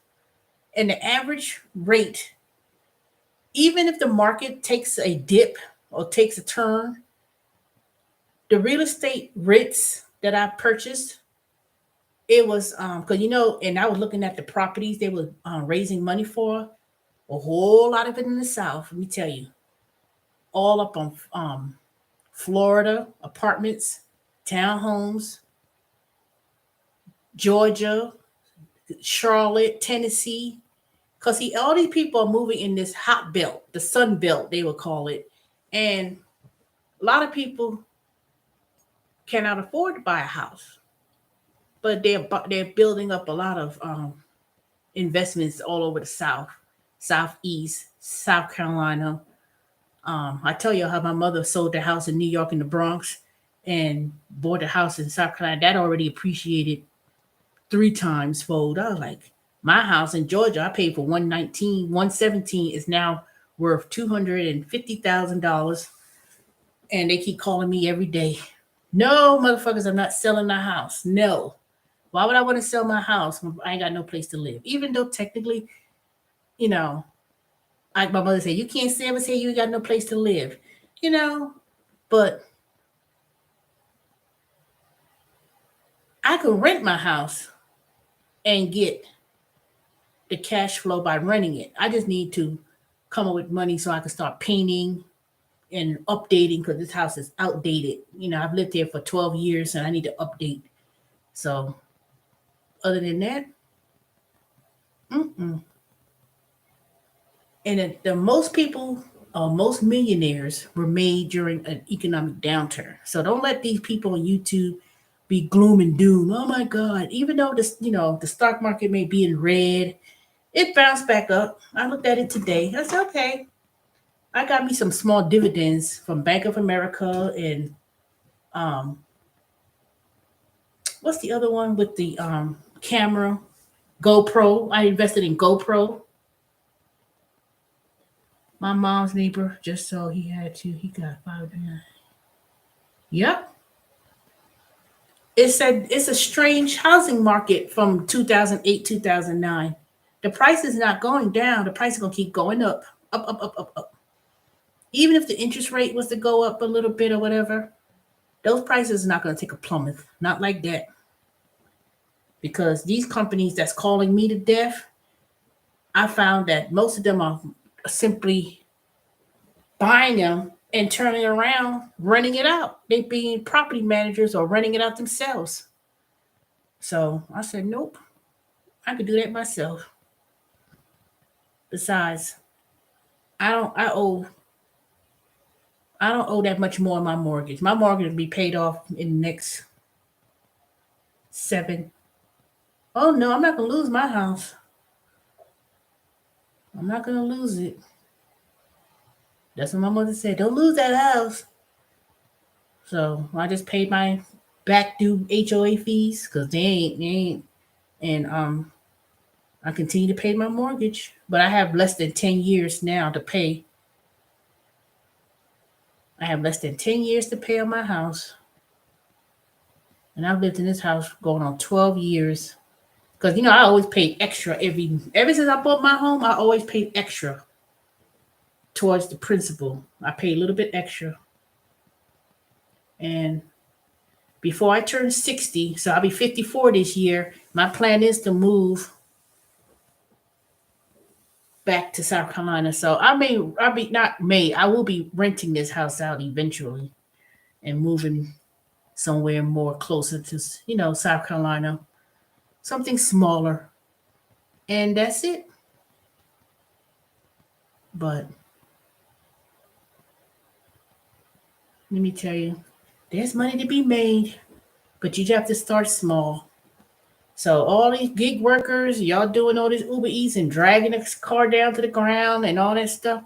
And the average rate, even if the market takes a dip or takes a turn, the real estate REITs that I purchased, it was because and I was looking at the properties they were raising money for, a whole lot of it in the South. Let me tell you, all up on Florida apartments, townhomes, Georgia, Charlotte, Tennessee. Because all these people are moving in this hot belt, the sun belt, they would call it. And a lot of people cannot afford to buy a house, but they're building up a lot of investments all over the South, Southeast, South Carolina. I tell you how my mother sold the house in New York in the Bronx and bought a house in South Carolina. That already appreciated 3 times fold. I was like, my house in Georgia, I paid for 119, 117 is now worth $250,000. And they keep calling me every day. No, motherfuckers, I'm not selling the house. No. Why would I want to sell my house when I ain't got no place to live? Even though technically, you know, like my mother said, you can't sell and say you got no place to live, but I could rent my house and get the cash flow by renting it. I just need to come up with money so I can start painting and updating because this house is outdated. I've lived here for 12 years and I need to update. So, other than that, mm-mm. And the most people, most millionaires were made during an economic downturn. So don't let these people on YouTube be gloom and doom. Oh my God! Even though the stock market may be in red, it bounced back up. I looked at it today. I said, okay, I got me some small dividends from Bank of America and what's the other one with the camera? GoPro. I invested in GoPro. My mom's neighbor, just so he got 5. Yep. It's a strange housing market from 2008, 2009. The price is not going down. The price is going to keep going up, up, up, up, up, up. Even if the interest rate was to go up a little bit or whatever, those prices are not going to take a plummet. Not like that. because these companies that's calling me to death, I found that most of them are simply buying them and turning around, renting it out. They being property managers or renting it out themselves. So I said, nope, I could do that myself. Besides, I don't I owe I don't owe that much more on my mortgage. My mortgage will be paid off in the next seven. Oh no, I'm not gonna lose my house. I'm not gonna lose it. That's what my mother said. Don't lose that house. So I just paid my back due HOA fees because they ain't, and I continue to pay my mortgage, but I have less than 10 years now to pay. I have less than 10 years to pay on my house, and I've lived in this house going on 12 years. Because I always paid extra ever since I bought my home. I always paid extra towards the principal. I paid a little bit extra, and before I turn 60, so I'll be 54 this year. My plan is to move back to South Carolina. So I will be renting this house out eventually and moving somewhere more closer to, South Carolina, something smaller. And that's it. But let me tell you, there's money to be made, but you just have to start small. So all these gig workers, y'all doing all this Uber Eats and dragging the car down to the ground and all that stuff.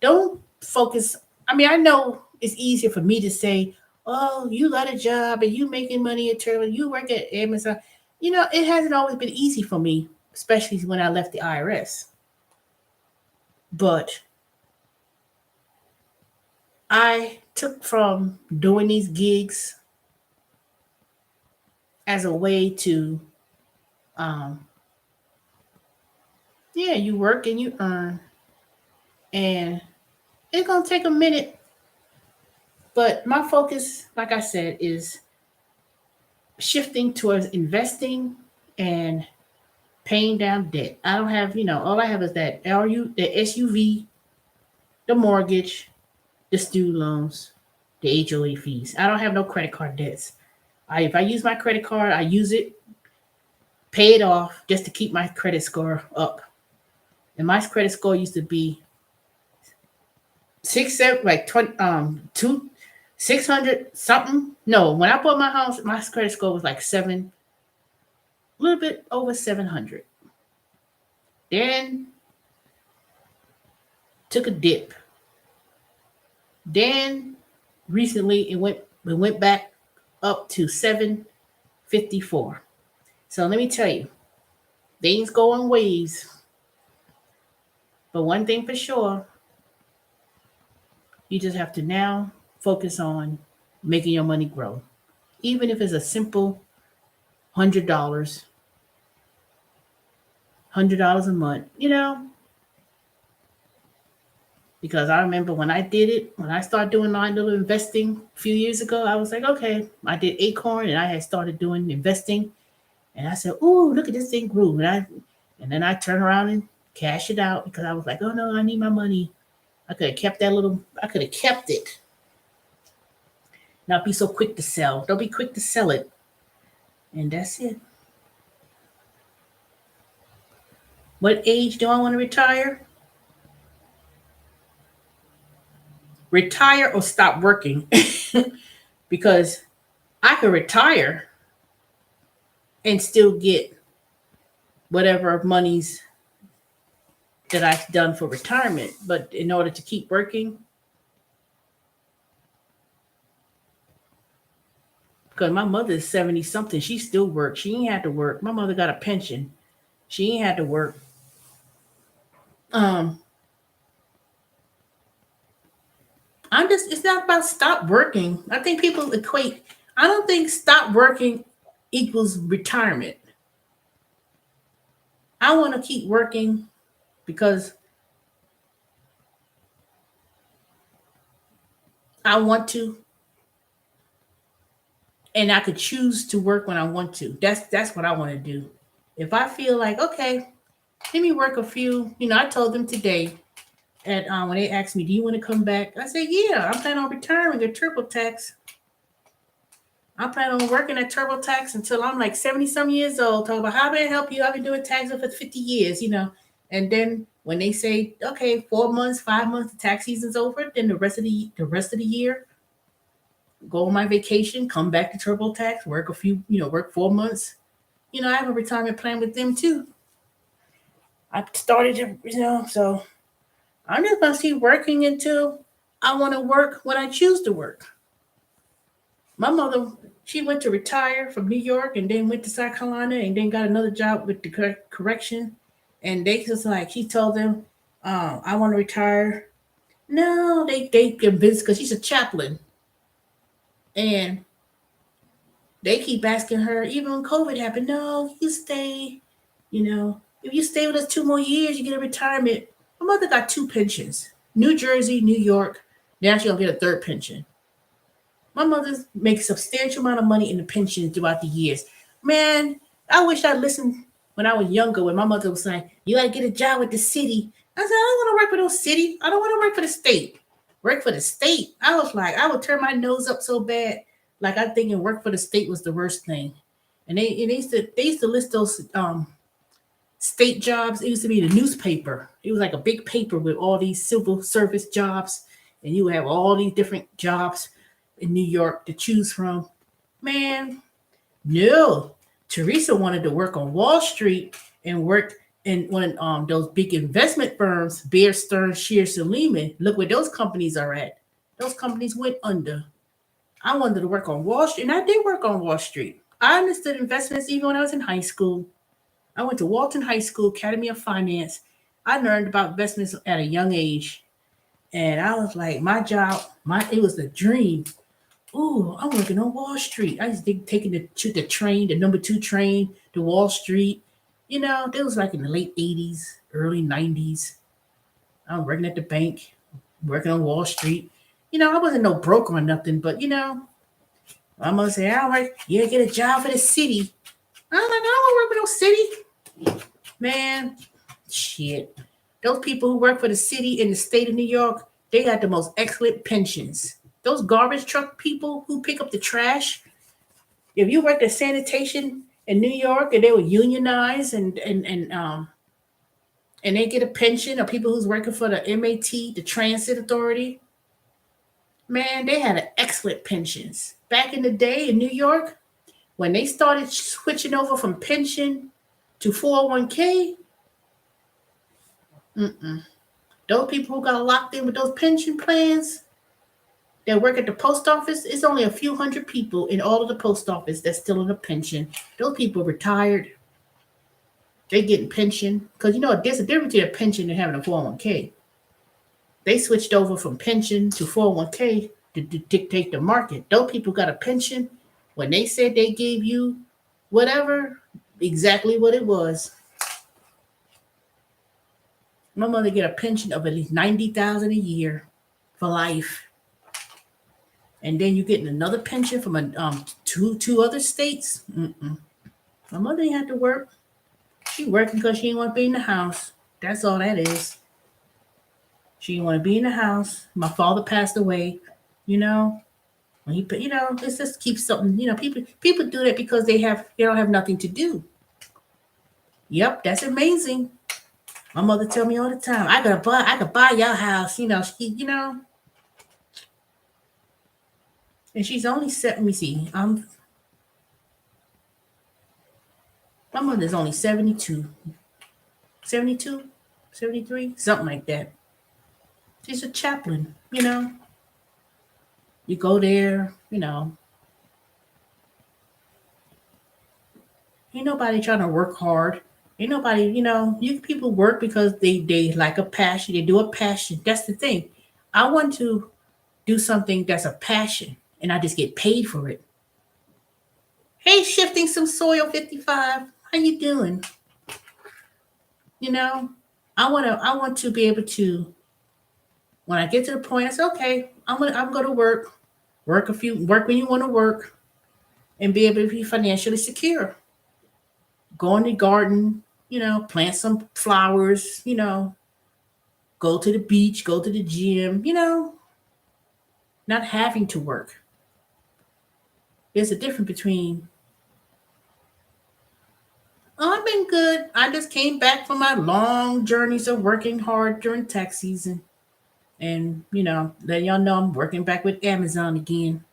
Don't focus. I mean, I know it's easier for me to say, "Oh, you got a job and you making money at Turtle, you work at Amazon." It hasn't always been easy for me, especially when I left the IRS. But I took from doing these gigs as a way to, um, yeah, you work and you earn, and it's gonna take a minute. But my focus, like I said, is shifting towards investing and paying down debt. I don't have, all I have is the SUV, the mortgage, the student loans, the HOA fees. I don't have no credit card debts. If I use my credit card, I use it, pay it off just to keep my credit score up. And my credit score used to be six, seven, like 20, 600 something. No, when I bought my house, my credit score was like a little bit over 700. Then took a dip. Then recently it went back up to 754. So let me tell you, things go in waves. But one thing for sure, you just have to now focus on making your money grow. Even if it's a simple $100, $100 a month, because I remember when I did it, when I started doing my little investing a few years ago, I was like, okay, I did Acorn and I had started doing investing, and I said, "Ooh, look at this thing grew," and then I turn around and cash it out because I was like, "Oh no, I need my money." I could have kept that little. I could have kept it. Not be so quick to sell. Don't be quick to sell it, and that's it. What age do I want to retire? Retire or stop working, because I could retire and still get whatever monies that I've done for retirement. But in order to keep working, because my mother is 70 something, she still works. She ain't had to work. My mother got a pension. She ain't had to work. Um, it's not about stop working. I think people equate, I don't think stop working equals retirement. I want to keep working because I want to, and I could choose to work when I want to. That's what I want to do. If I feel like, okay, let me work a few. I told them today at when they asked me, "Do you want to come back?" I said, "Yeah, I'm planning on retiring at TurboTax. I'm planning on working at TurboTax until I'm like 70 some years old. Talk about how may I help you? I've been doing taxes for 50 years. And then when they say, okay, 4 months, 5 months, the tax season's over, then the rest of the year, go on my vacation, come back to TurboTax, work a few, work 4 months. I have a retirement plan with them too. I started to. So I'm just gonna keep working until I want to work when I choose to work. My mother, she went to retire from New York and then went to South Carolina and then got another job with the correction. And they just like, she told them, I want to retire. No, they convinced because she's a chaplain. And they keep asking her, even when COVID happened, no, you stay. If you stay with us 2 more years, you get a retirement. My mother got two pensions, New Jersey, New York. Now she's going to get a third pension. My mother makes a substantial amount of money in the pension throughout the years. Man, I wish I listened when I was younger, when my mother was saying, you got to get a job with the city. I said, I don't want to work for no city. I don't want to work for the state. Work for the state. I was like, I would turn my nose up so bad. Like I'm thinking work for the state was the worst thing. And they used to list those state jobs. It used to be the newspaper. It was like a big paper with all these civil service jobs, and you have all these different jobs in New York to choose from. Man, no. Teresa wanted to work on Wall Street and work in one of those big investment firms, Bear Stearns, Shears, and Lehman. Look where those companies are at. Those companies went under. I wanted to work on Wall Street, and I did work on Wall Street. I understood investments even when I was in high school. I went to Walton High School, Academy of Finance. I learned about investments at a young age. And I was like, my job, it was the dream. Ooh, I'm working on Wall Street. I used to taking the train, the number two train to Wall Street. That was like in the late 80s, early 90s. I was working at the bank, working on Wall Street. I wasn't no broker or nothing, but my mother said, all right, you gotta get a job for the city. I'm like, I don't want to work for no city. Man, shit. Those people who work for the city in the state of New York, they got the most excellent pensions. Those garbage truck people who pick up the trash, if you worked at sanitation in New York and they were unionized and they get a pension, or people who's working for the MAT, the Transit Authority, man, they had an excellent pensions. Back in the day in New York, when they started switching over from pension to 401k, those people who got locked in with those pension plans that work at the post office, it's only a few hundred people in all of the post office that's still in a pension. Those people retired. They getting pension. Because there's a difference between a pension and having a 401k. They switched over from pension to 401k to dictate the market. Those people got a pension. When they said they gave you whatever, exactly what it was. My mother get a pension of at least 90,000 a year for life, and then you getting another pension from two other states. My mother ain't had to work. She working because she didn't want to be in the house. That's all that is. She didn't want to be in the house. My father passed away. When it's just keep something. People do that because they don't have nothing to do. Yep, that's amazing. My mother tell me all the time, I could buy your house. And she's only set. Let me see. My mother's only 72, 72, 73, something like that. She's a chaplain. You go there. Ain't nobody trying to work hard. Ain't nobody. You people work because they like a passion. They do a passion. That's the thing. I want to do something that's a passion, and I just get paid for it. Hey, shifting some soil 55. How you doing? I want to be able to, when I get to the point, I say, okay, I'm gonna work when you want to work. and be able to be financially secure. Go in the garden, plant some flowers, go to the beach, go to the gym, not having to work. There's a difference between, oh, I've been good. I just came back from my long journeys of working hard during tax season. And, let y'all know I'm working back with Amazon again.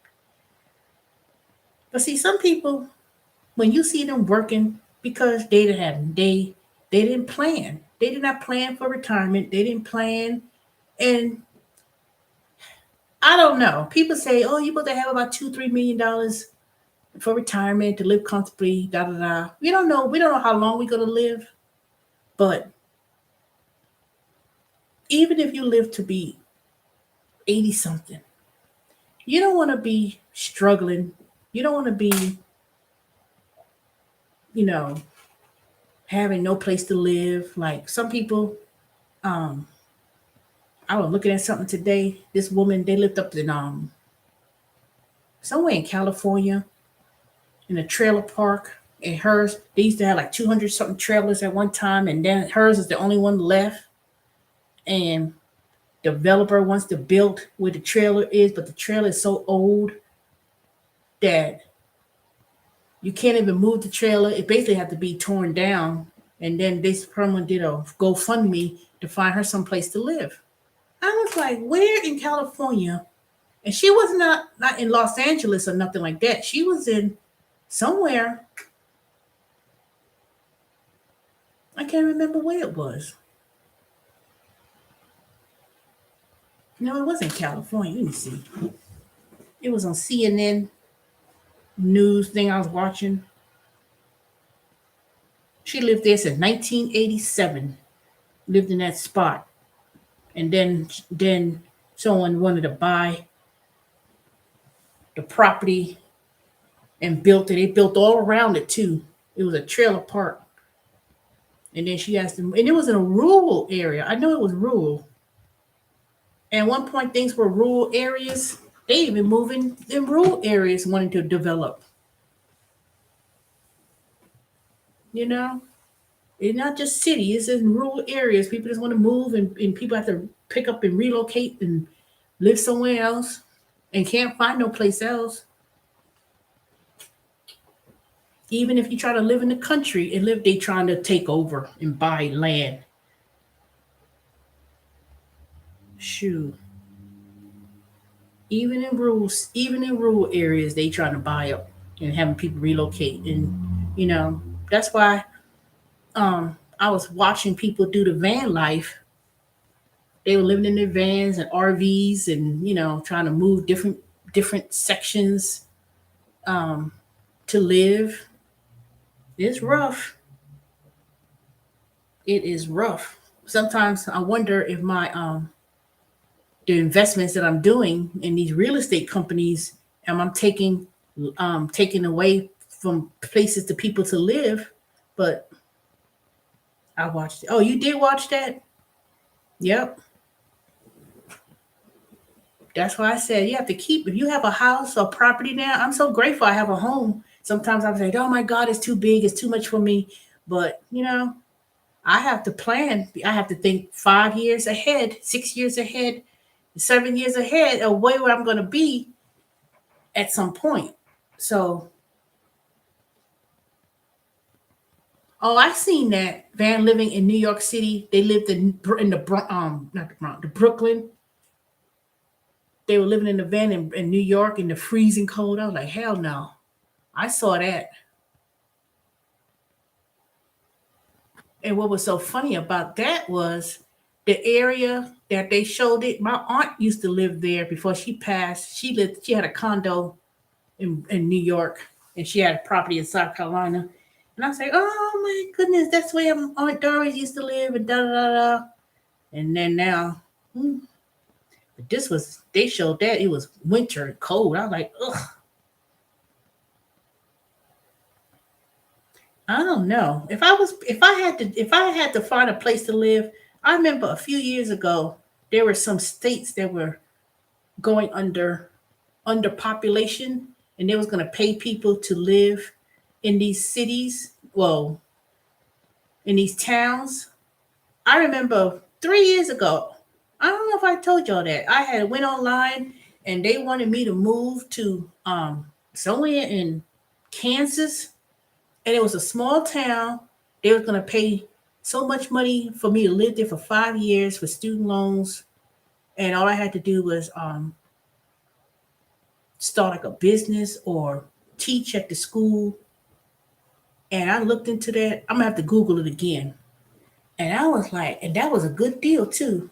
But see, some people, when you see them working, because they didn't plan. They did not plan for retirement. They didn't plan. And I don't know. People say, oh, you're supposed to have about $2, $3 million for retirement to live comfortably, da da da. We don't know. We don't know how long we're gonna live. But even if you live to be 80 something, you don't want to be struggling. You don't want to be, you know, having no place to live. Like some people, um, I was looking at something today. This woman, they lived up in somewhere in California in a trailer park. And hers, they used to have like 200 something trailers at one time, and then hers is the only one left. And developer wants to build where the trailer is, but the trailer is so old that you can't even move the trailer. It basically had to be torn down. And then this someone did a GoFundMe to find her some place to live. I was like, where in California? And she was not in Los Angeles or nothing like that. She was in somewhere. I can't remember where it was. No, it wasn't California. Let me see. It was on CNN news thing I was watching. She lived there since 1987. Lived in that spot, and then someone wanted to buy the property and built it. They built all around it too. It was a trailer park. And then she asked them, and it was in a rural area. I know it was rural. And at one point, things were rural areas. They even moving in rural areas wanting to develop. You know, it's not just cities; it's in rural areas. People just want to move, and people have to pick up and relocate and live somewhere else, and can't find no place else. Even if you try to live in the country and live, they trying to take over and buy land. Shoot. Even in rural areas, they trying to buy up and having people relocate. And that's why I was watching people do the van life. They were living in their vans and RVs and trying to move different sections um, to live. It's rough. It is rough. Sometimes I wonder if my the investments that I'm doing in these real estate companies, am I taking away from places to people to live? But I watched it. Oh, you did watch that? Yep. That's why I said you have to keep. If you have a house or property now, I'm so grateful I have a home. Sometimes I'm like, oh my God, it's too big, it's too much for me. But I have to plan. I have to think 5 years ahead, 6 years ahead, 7 years ahead of where I'm going to be at some point. So, oh, I seen that van living in New York City. They lived in not the Bronx, the Brooklyn. They were living in the van in New York in the freezing cold. I was like, hell no. I saw that. And what was so funny about that was the area that they showed it. My aunt used to live there before she passed. She had a condo in New York, and she had a property in South Carolina. And I was like, oh my goodness, that's where Aunt Doris used to live, and da da da da. And then now, but they showed that it was winter and cold. I was like, ugh, I don't know. If I had to find a place to live, I remember a few years ago there were some states that were going under population, and they was going to pay people to live in these cities, well, in these towns. I remember 3 years ago, I don't know if I told y'all that, I had went online and they wanted me to move to somewhere in Kansas, and it was a small town. They were going to pay so much money for me to live there for 5 years for student loans, and all I had to do was start like a business or teach at the school. And I looked into that. I'm gonna have to Google it again. And I was like, and that was a good deal too.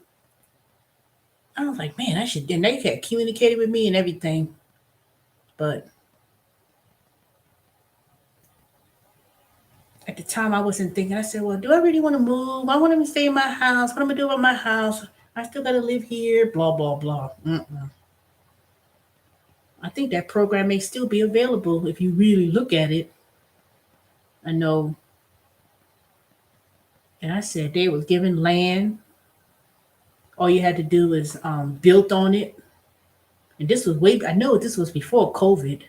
I was like, man, I should. And they had communicated with me and everything, but at the time I wasn't thinking. I said, well, do I really want to move? I want to stay in my house. What am I gonna do about my house? I still gotta live here. Blah blah blah. Mm-mm. I think that program may still be available if you really look at it. I know. And I said they was given land. All you had to do is built on it. And this was way. I know this was before COVID.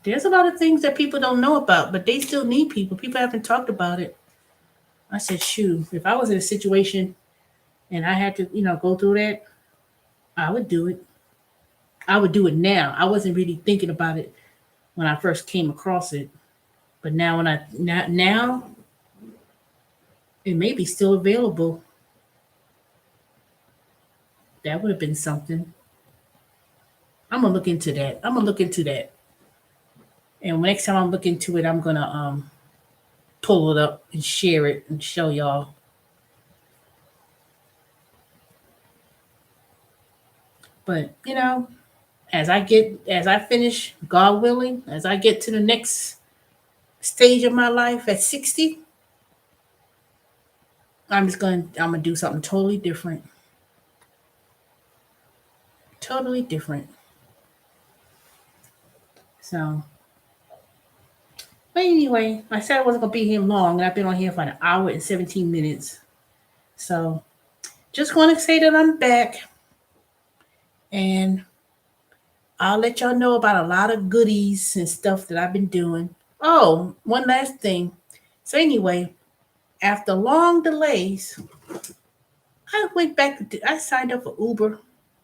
There's a lot of things that people don't know about, but they still need people. People haven't talked about it. I said, shoot, if I was in a situation and I had to, go through that, I would do it. I would do it now. I wasn't really thinking about it when I first came across it, but now now it may be still available. That would have been something. I'm gonna look into that. I'm gonna look into that, and next time I'm looking into it, I'm gonna pull it up and share it and show y'all. But as I finish, God willing, as I get to the next stage of my life at 60, I'm gonna do something totally different. Totally different. So, but anyway, I said I wasn't gonna be here long, and I've been on here for an hour and 17 minutes. So just want to say that I'm back, and I'll let y'all know about a lot of goodies and stuff that I've been doing. Oh, one last thing. So anyway, after long delays, I went back. I signed up for Uber,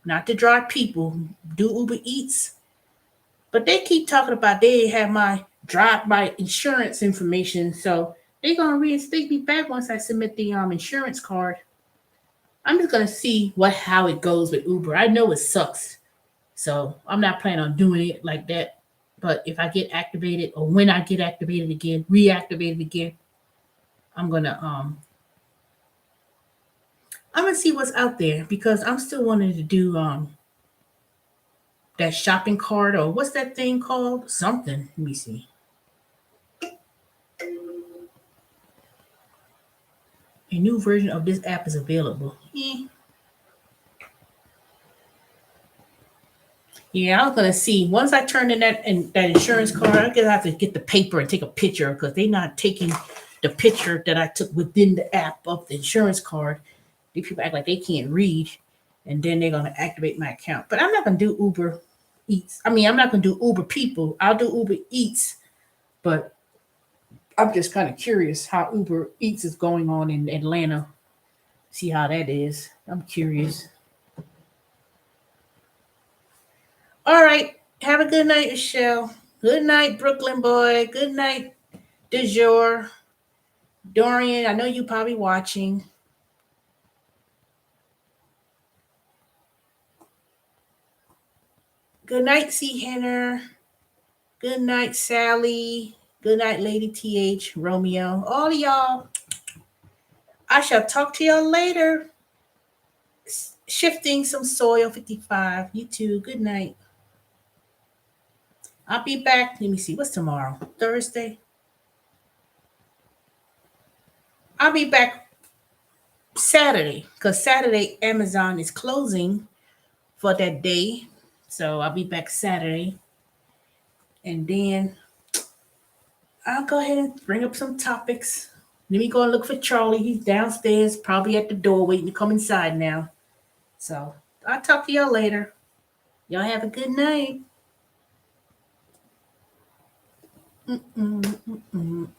not to drive people, do Uber Eats, but they keep talking about they have my insurance information, so they're gonna reinstate me back once I submit the insurance card. I'm just gonna see how it goes with Uber. I know it sucks, so I'm not planning on doing it like that. But if I get activated or when I get activated again, reactivated again, I'm gonna um I'm gonna see what's out there because I'm still wanting to do that shopping cart or what's that thing called? Something. Let me see. A new version of this app is available. Yeah, I was gonna see once I turn in that insurance card. I'm gonna have to get the paper and take a picture because they're not taking the picture that I took within the app of the insurance card. These people act like they can't read, and then they're gonna activate my account. But I'm not gonna do Uber Eats. I mean, I'm not gonna do Uber People. I'll do Uber Eats, but I'm just kind of curious how Uber Eats is going on in Atlanta. See how that is. I'm curious. All right. Have a good night, Michelle. Good night, Brooklyn boy. Good night, DeJour. Dorian, I know you probably watching. Good night, C. Henner. Good night, Sally. Good night, Lady TH, Romeo. All of y'all. I shall talk to y'all later. Shifting some soil 55. You too. Good night. I'll be back. Let me see. What's tomorrow? Thursday. I'll be back Saturday because Saturday Amazon is closing for that day. So I'll be back Saturday. And then I'll go ahead and bring up some topics. Let me go and look for Charlie. He's downstairs, probably at the door waiting to come inside now. So I'll talk to y'all later. Y'all have a good night. Mm-mm, mm-mm.